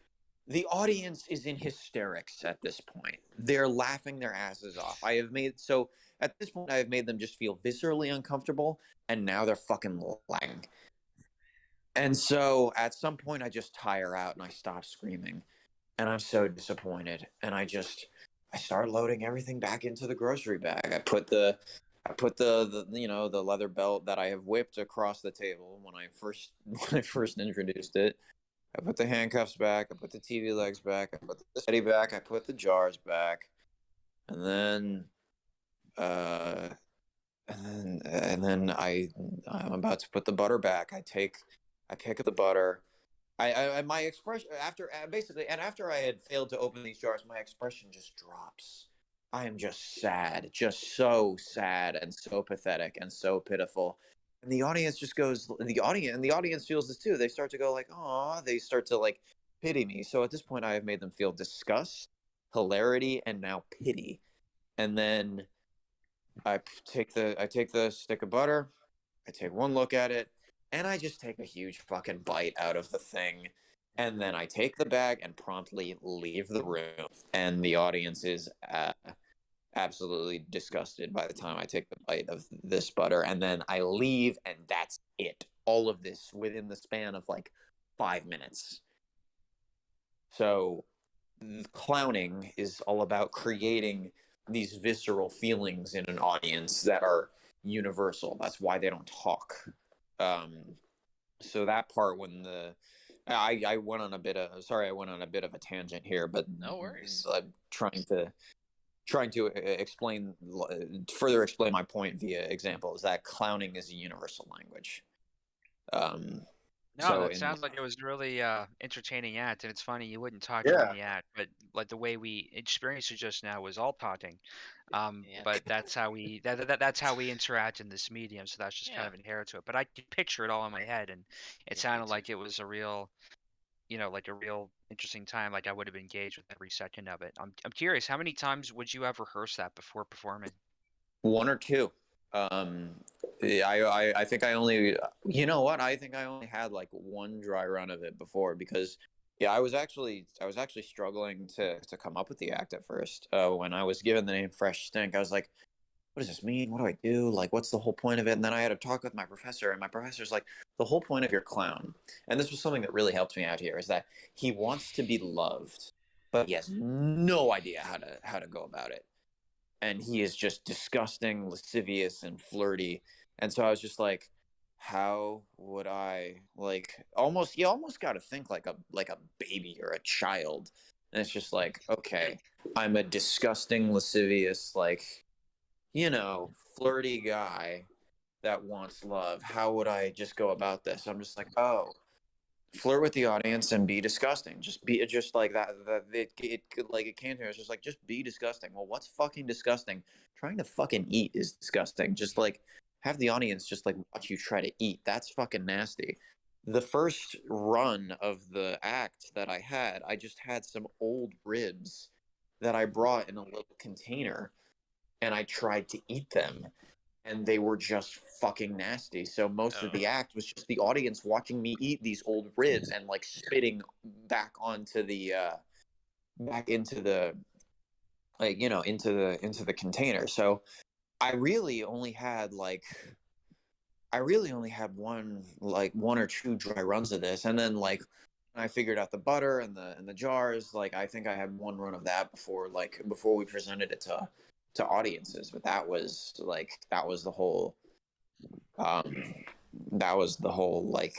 the audience is in hysterics at this point. They're laughing their asses off. At this point I have made them just feel viscerally uncomfortable, and now they're fucking laughing. And so at some point I just tire out and I stop screaming, and I'm so disappointed, and I start loading everything back into the grocery bag. I put the the leather belt that I have whipped across the table when I first introduced it. I put the handcuffs back. I put the TV legs back. I put the steady back. I put the jars back, and then I'm about to put the butter back. I pick up the butter. My expression after I had failed to open these jars, my expression just drops. I am just sad, just so sad and so pathetic and so pitiful. And the audience feels this too. They start to go like, "Aw," they start to like pity me. So at this point I have made them feel disgust, hilarity, and now pity. And then I take the stick of butter, I take one look at it, and I just take a huge fucking bite out of the thing. And then I take the bag and promptly leave the room. And the audience is absolutely disgusted by the time I take the bite of this butter. And then I leave, and that's it. All of this within the span of like 5 minutes. So clowning is all about creating these visceral feelings in an audience that are universal. That's why they don't talk. So that part, when I went on a bit of, sorry, I went on a bit of a tangent here, but no worries. I'm trying to explain, further explain my point via example, is that clowning is a universal language. No, So that sounds like it was a really entertaining act, and it's funny you wouldn't talk during Yeah. the act, but like the way we experienced it just now was all talking. Yeah. But that's how that's how we interact in this medium, so that's just kind Yeah. of inherent to it. But I could picture it all in my head, and it Yeah, me sounded too. like it was a real, like a real interesting time. Like I would have engaged with every second of it. I'm curious, how many times would you have rehearsed that before performing? One or two. Um, I think I only, you know what? I think I only had like one dry run of it before, because yeah, I was actually struggling to come up with the act at first. When I was given the name Fresh Stink, I was like, what does this mean? What do I do? Like, what's the whole point of it? And then I had a talk with my professor, and my professor's like, the whole point of your clown, and this was something that really helped me out here, is that he wants to be loved, but he has no idea how to go about it, and he is just disgusting, lascivious, and flirty. And so I was just like, how would I, like, almost, you almost got to think like a baby or a child. And it's just like, okay, I'm a disgusting, lascivious, like, flirty guy that wants love. How would I just go about this? I'm just like, oh, flirt with the audience and be disgusting. Just be just like that. That it like it came to me. It's just like, just be disgusting. Well, what's fucking disgusting? Trying to fucking eat is disgusting. Just like have the audience just like watch you try to eat. That's fucking nasty. The first run of the act that I had, I just had some old ribs that I brought in a little container, and I tried to eat them, and they were just fucking nasty. So most of Oh. the act was just the audience watching me eat these old ribs and like spitting back onto the back into the, like, into the container. So I really only had like I really only had one or two dry runs of this, and then like I figured out the butter and the jars. Like I think I had one run of that before we presented it to audiences. But that was the whole um like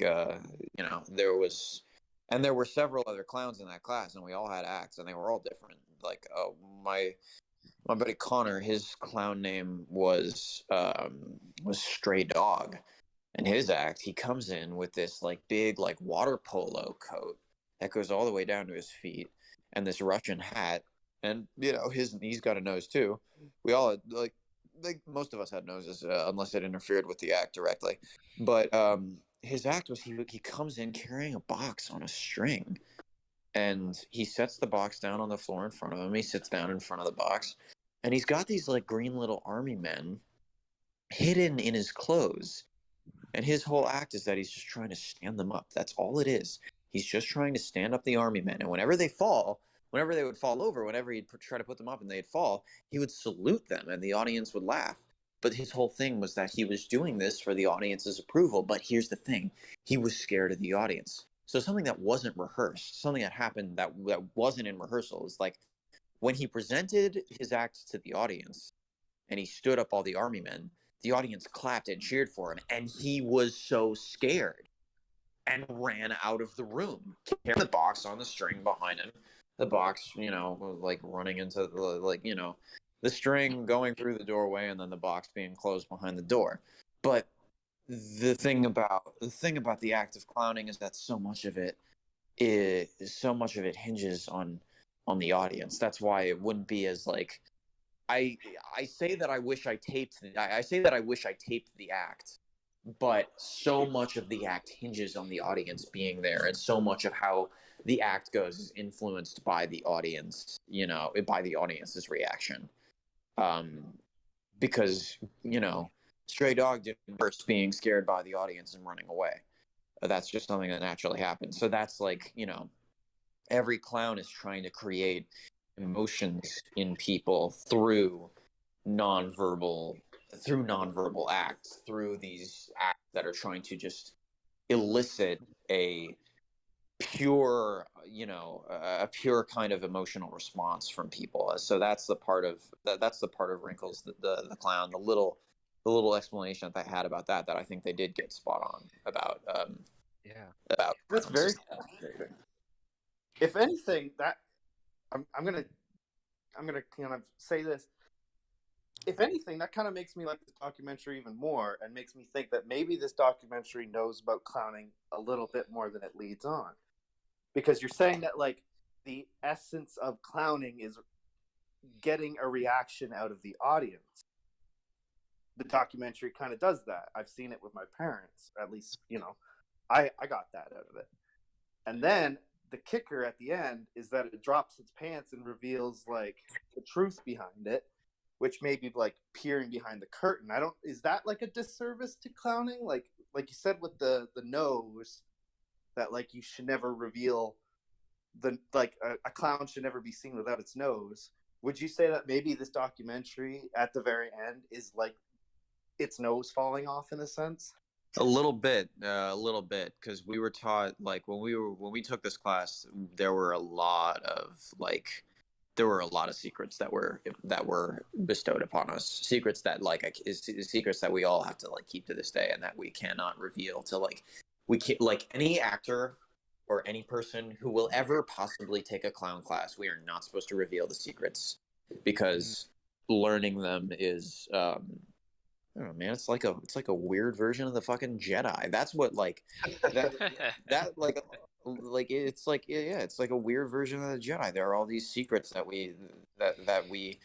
there were several other clowns in that class, and we all had acts, and they were all different. Like my buddy Connor, his clown name was Stray Dog, and his act, he comes in with this like big like water polo coat that goes all the way down to his feet, and this Russian hat, and he's got a nose too. We all had, like most of us had noses, unless it interfered with the act directly. But his act was he comes in carrying a box on a string, and he sets the box down on the floor in front of him. He sits down in front of the box, and he's got these like green little army men hidden in his clothes. And his whole act is that he's just trying to stand them up. That's all it is. He's just trying to stand up the army men. And whenever they would fall over, whenever he'd try to put them up and they'd fall, he would salute them and the audience would laugh. But his whole thing was that he was doing this for the audience's approval. But here's the thing, he was scared of the audience. So something that wasn't rehearsed, something that happened that wasn't in rehearsal, is like when he presented his act to the audience and he stood up all the army men, the audience clapped and cheered for him, and he was so scared and ran out of the room, carrying the box on the string behind him. The box, like running into the string going through the doorway, and then the box being closed behind the door. But the thing about the act of clowning is that so much of it hinges on the audience. That's why it wouldn't be as like I I say that I wish I taped I say that I wish I taped the act, but so much of the act hinges on the audience being there, and so much of how the act goes is influenced by the audience, by the audience's reaction. Um, because Stray Dog did first being scared by the audience and running away. That's just something that naturally happens. So that's like every clown is trying to create emotions in people nonverbal through nonverbal acts, through these acts that are trying to just elicit a pure, a pure kind of emotional response from people. So that's the part of that's the part of Wrinkles, the clown, the little explanation that they had about that I think they did get spot on about about That's clowns. very fascinating. If anything, that I'm gonna kind of say this. If anything, that kind of makes me like this documentary even more, and makes me think that maybe this documentary knows about clowning a little bit more than it leads on. Because you're saying that like the essence of clowning is getting a reaction out of the audience. The documentary kind of does that. I've seen it with my parents, at least, I got that out of it. And then the kicker at the end is that it drops its pants and reveals like the truth behind it, which may be like peering behind the curtain. Is that like a disservice to clowning? Like you said with the nose, that like you should never reveal a clown should never be seen without its nose. Would you say that maybe this documentary at the very end is like its nose falling off in a sense? A little bit, because we were taught, like, when we took this class, there were a lot of secrets that were bestowed upon us, secrets that secrets that we all have to like keep to this day, and that we cannot reveal to we can't, like, any actor or any person who will ever possibly take a clown class, we are not supposed to reveal the secrets, because learning them is I don't know, man. It's like a weird version of the fucking Jedi. That's what that it's like, yeah, it's like a weird version of the Jedi. There are all these secrets that we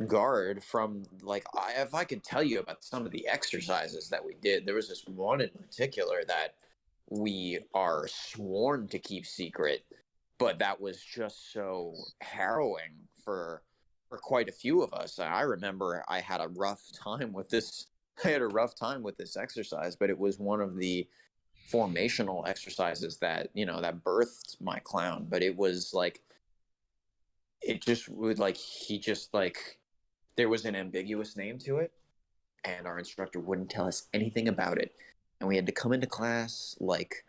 guard from. Like, if I could tell you about some of the exercises that we did, there was this one in particular that we are sworn to keep secret, but that was just so harrowing for quite a few of us. I remember I had a rough time with this. I had a rough time with this exercise, but it was one of the formational exercises that that birthed my clown. But it was like, it just would like he just like there was an ambiguous name to it, and our instructor wouldn't tell us anything about it, and we had to come into class like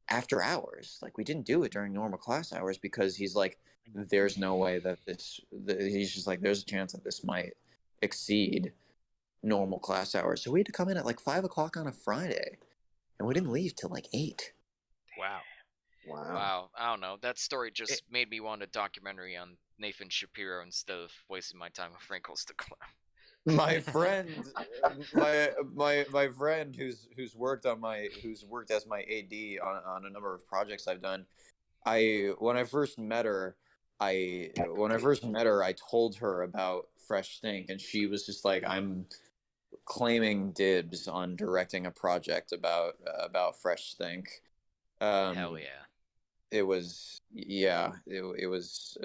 after hours. Like, we didn't do it during normal class hours, because he's like, there's no way that he's just like, there's a chance that this might exceed normal class hours. So we had to come in at like 5 o'clock on a Friday, and we didn't leave till like 8. Wow. Wow. I don't know. That story just made me want a documentary on Nathan Shapiro instead of wasting my time with Wrinkles the Clown. My friend, my friend who's worked as my AD on a number of projects I've done. When I first met her, I told her about Fresh Stink, and she was just like, I'm claiming dibs on directing a project about Fresh Stink. Hell yeah. It was, it was.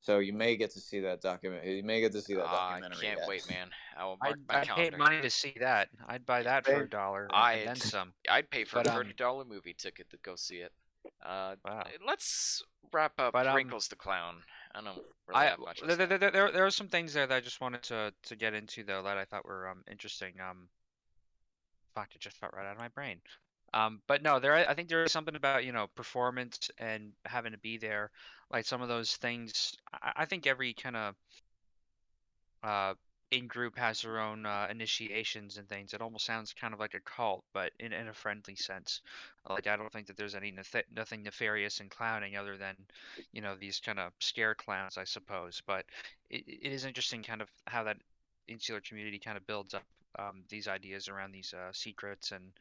So you may get to see that documentary. You may get to see that documentary. I can't yet. wait, man. I will mark my I'd pay calendar. money to see that. I'd buy that for $1 and then some. I'd pay for But, a $30 movie ticket to go see it. Wow. Let's wrap up But, Wrinkles the Clown. I don't really have much else. There are some things there that I just wanted to get into, though, that I thought were interesting. Fuck, it just fell right out of my brain. But no, I think there is something about performance and having to be there, like some of those things. I think every kind of in group has their own initiations and things. It almost sounds kind of like a cult, but in a friendly sense. Like, I don't think that there's nothing nefarious in clowning other than these kind of scare clowns, I suppose. But it is interesting kind of how that insular community kind of builds up these ideas around these secrets, and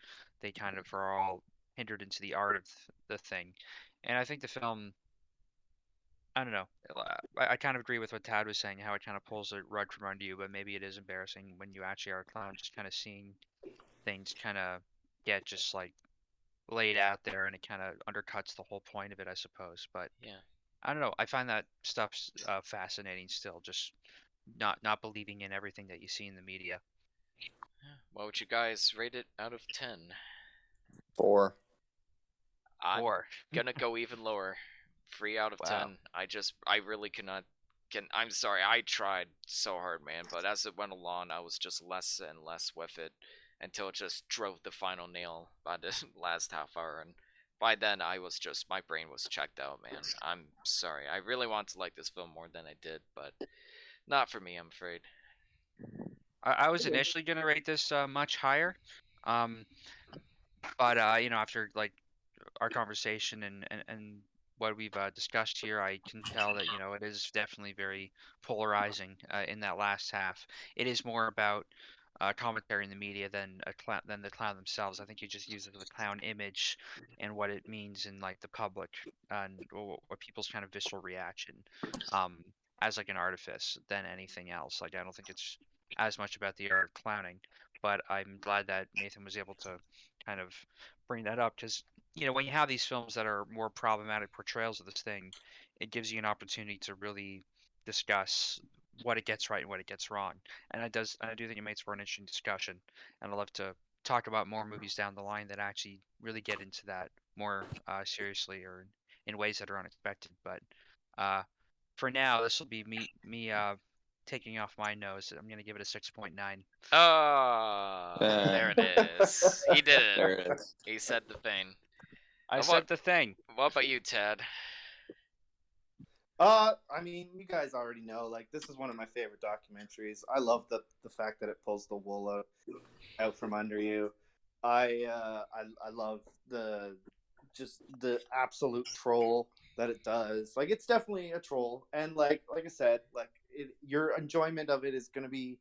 they kind of are all hindered into the art of the thing. And I think the film, I don't know. I kind of agree with what Tad was saying, how it kind of pulls the rug from under you, but maybe it is embarrassing when you actually are a clown, just kind of seeing things kind of get just like laid out there, and it kind of undercuts the whole point of it, I suppose. But Yeah. I don't know. I find that stuff fascinating still, just not believing in everything that you see in the media. What would you guys rate it out of 10? 4. I'm 4. gonna go even lower. 3 out of Wow. 10. I really cannot. I'm sorry. I tried so hard, man. But as it went along, I was just less and less with it until it just drove the final nail by the last half hour. And by then I was just, my brain was checked out, man. I'm sorry. I really want to like this film more than I did, but not for me, I'm afraid. I was initially gonna rate this much higher, um, but after like our conversation and what we've discussed here, I can tell that it is definitely very polarizing in that last half. It is more about commentary in the media than the clown themselves. I think you just use the clown image and what it means in like the public and what people's kind of visceral reaction um, as like an artifice than anything else. Like I don't think it's as much about the art of clowning, but I'm glad that Nathan was able to kind of bring that up because when you have these films that are more problematic portrayals of this thing, it gives you an opportunity to really discuss what it gets right and what it gets wrong. And I do think it makes for an interesting discussion. And I'd love to talk about more movies down the line that actually really get into that more seriously or in ways that are unexpected. But uh, for now, this will be me taking off my nose. I'm gonna give it a 6.9. Oh, there it is. He did it. There it is. He said the thing. I What, said the thing. what about you, Ted? I mean, you guys already know. Like, this is one of my favorite documentaries. I love the fact that it pulls the wool out from under you. I love the absolute troll that it does. Like, it's definitely a troll, and like I said, your enjoyment of it is going to be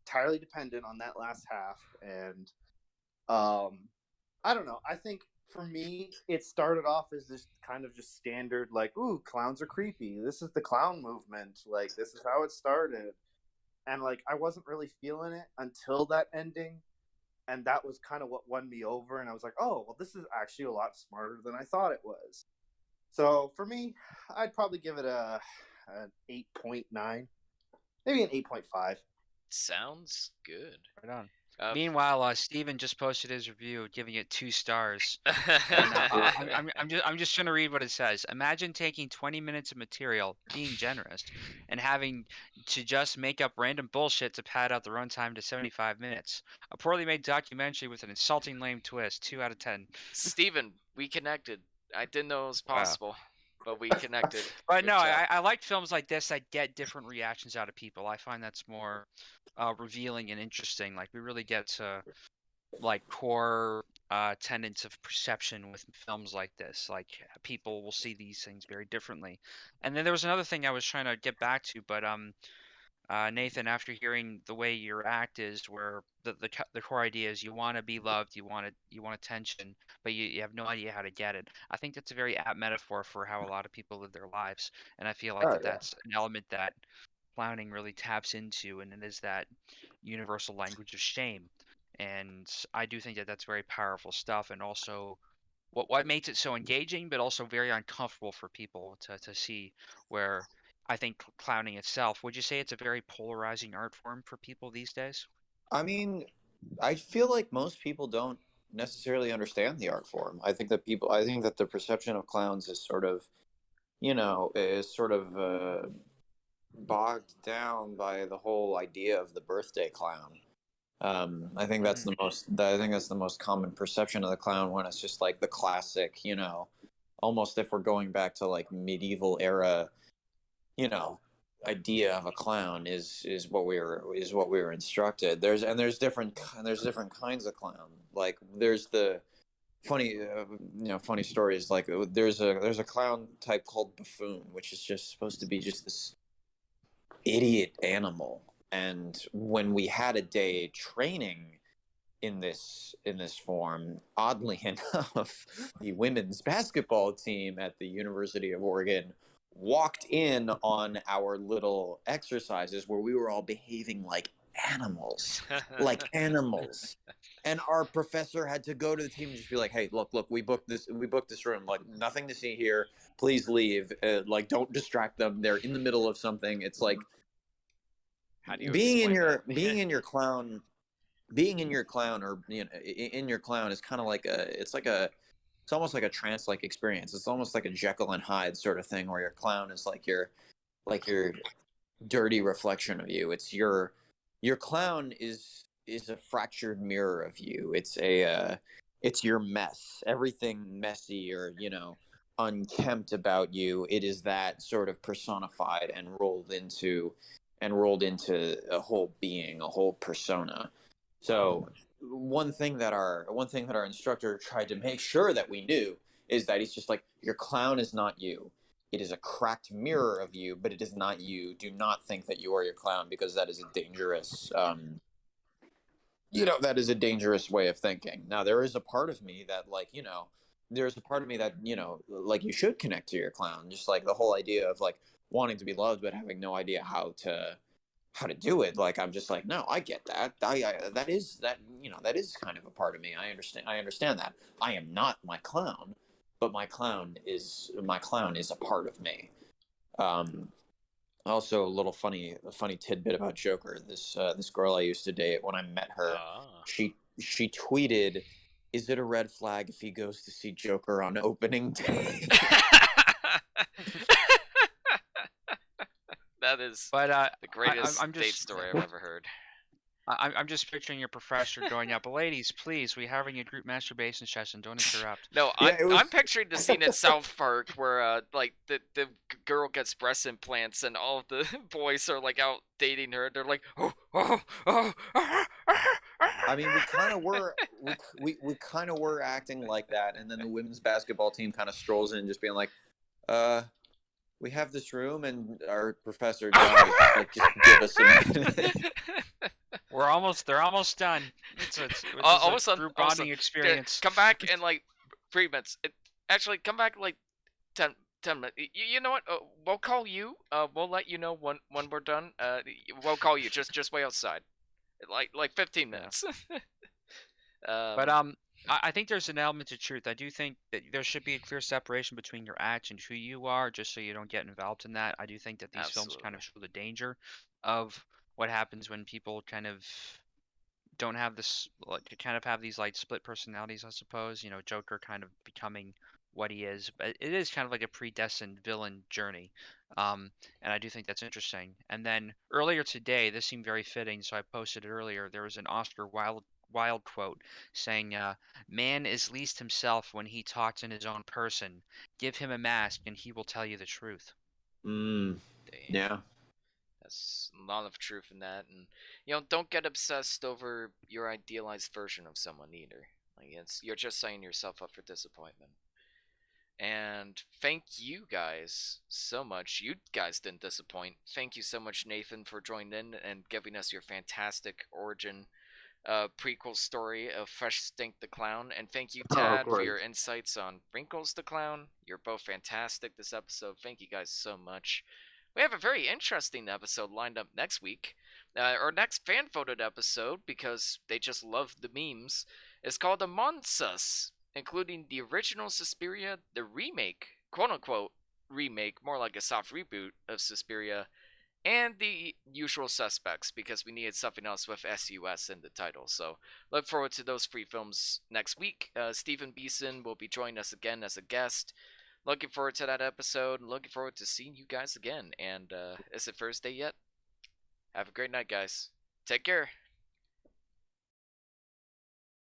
entirely dependent on that last half. And I don't know. I think for me, it started off as this kind of just standard, like, ooh, clowns are creepy. This is the clown movement. Like, this is how it started. And like, I wasn't really feeling it until that ending. And that was kind of what won me over. And I was like, oh, well, this is actually a lot smarter than I thought it was. So for me, I'd probably give it an 8.9, maybe an 8.5. Sounds good. Right on. Uh, Meanwhile, Steven just posted his review, giving it 2 stars. And I'm just gonna read what it says. Imagine taking 20 minutes of material, being generous, and having to just make up random bullshit to pad out the runtime to 75 minutes. A poorly made documentary with an insulting lame twist. 2 out of 10. Steven, we connected. I didn't know it was Wow. possible, but we connected. But Good no, job. I like films like this that get different reactions out of people. I find that's more revealing and interesting. Like we really get to like core tenets of perception with films like this. Like people will see these things very differently. And then there was another thing I was trying to get back to, but Nathan, after hearing the way your act is, where the core idea is you want to be loved, you want attention, but you have no idea how to get it. I think that's a very apt metaphor for how a lot of people live their lives, and I feel like Oh yeah. that's an element that clowning really taps into, and it is that universal language of shame. And I do think that that's very powerful stuff, and also what makes it so engaging, but also very uncomfortable for people to see. Where I think clowning itself, would you say it's a very polarizing art form for people these days? I mean, I feel like most people don't necessarily understand the art form. I think that the perception of clowns is sort of, bogged down by the whole idea of the birthday clown. I think that's the most common perception of the clown, when it's just like the classic, almost, if we're going back to like medieval era, you know, idea of a clown is what we were instructed. There's different kinds of clown. Like there's the funny stories. Like there's a clown type called buffoon, which is just supposed to be just this idiot animal. And when we had a day training in this form, oddly enough, the women's basketball team at the University of Oregon walked in on our little exercises where we were all behaving like animals, like animals. And our professor had to go to the team and just be like, "Hey, look, we booked this room. Like, nothing to see here. Please leave. Like, don't distract them. They're in the middle of something." It's like How do you being in explain your that? being in your clown being in your clown, or in your clown, is kind of like it's almost like a trance like experience. It's almost like a Jekyll and Hyde sort of thing, where your clown is like your dirty reflection of you. It's your clown is a fractured mirror of you. it's your mess, everything messy or unkempt about you. It is that sort of personified and rolled into a whole being, a whole persona. So one thing that our instructor tried to make sure that we knew is that he's just like, your clown is not you. It is a cracked mirror of you, but it is not you. Do not think that you are your clown, because that is a dangerous that is a dangerous way of thinking. Now, there is a part of me that, there's a part of me that, like, you should connect to your clown. Just like the whole idea of like wanting to be loved, but having no idea how to do it. Like, I'm just like, no, I get that. That is kind of a part of me. I understand that. I am not my clown, but my clown is a part of me. Um, Also, a funny tidbit about Joker. This girl I used to date, when I met her, Ah. she tweeted, "Is it a red flag if he goes to see Joker on opening day?" That is But the greatest I'm date just story I've ever heard. I'm just picturing your professor going up. Ladies, please, we're having a group masturbation session. Don't interrupt. No, Yeah, it I'm was. picturing the scene in South Park where like the girl gets breast implants and all of the boys are like out dating her. They're like, oh, oh, oh, I mean, we kind of were. We kind of were acting like that, and then the women's basketball team kind of strolls in, just being like, "Uh, we have this room, and our professor John is just like, just give us a minute." They're almost done. It's almost a done. group Almost bonding done. experience. Come back in like 3 minutes. Actually, come back like 10 minutes. You know what? We'll call you. We'll let you know when we're done. We'll call you. Just wait outside. Like 15 minutes. But I think there's an element to truth. I do think that there should be a clear separation between your act and who you are, just so you don't get involved in that. I do think that these films kind Absolutely. of show the danger of what happens when people kind of don't have this, like, kind of have these like split personalities, I suppose. You know, Joker kind of becoming what he is, but it is kind of like a predestined villain journey. And I do think that's interesting. And then earlier today, this seemed very fitting, so I posted it earlier. There was an Oscar Wilde quote saying, "Man is least himself when he talks in his own person. Give him a mask, and he will tell you the truth." Mm, Damn. yeah. That's a lot of truth in that, and don't get obsessed over your idealized version of someone either. Like, you're just setting yourself up for disappointment. And thank you guys so much. You guys didn't disappoint. Thank you so much, Nathan, for joining in and giving us your fantastic origin prequel story of Fresh Stink the Clown. And thank you, Oh, of Tad, for course. your insights on Wrinkles the Clown. You're both fantastic this episode. Thank you guys so much. We have a very interesting episode lined up next week. Our next fan voted episode, because they just love the memes, is called Among Us, including the original Suspiria, the remake, quote unquote remake, more like a soft reboot of Suspiria, and the usual suspects, because we needed something else with SUS in the title. So look forward to those 3 films next week. Stephen Beeson will be joining us again as a guest. Looking forward to that episode, and looking forward to seeing you guys again. And is it Thursday yet? Have a great night, guys. Take care.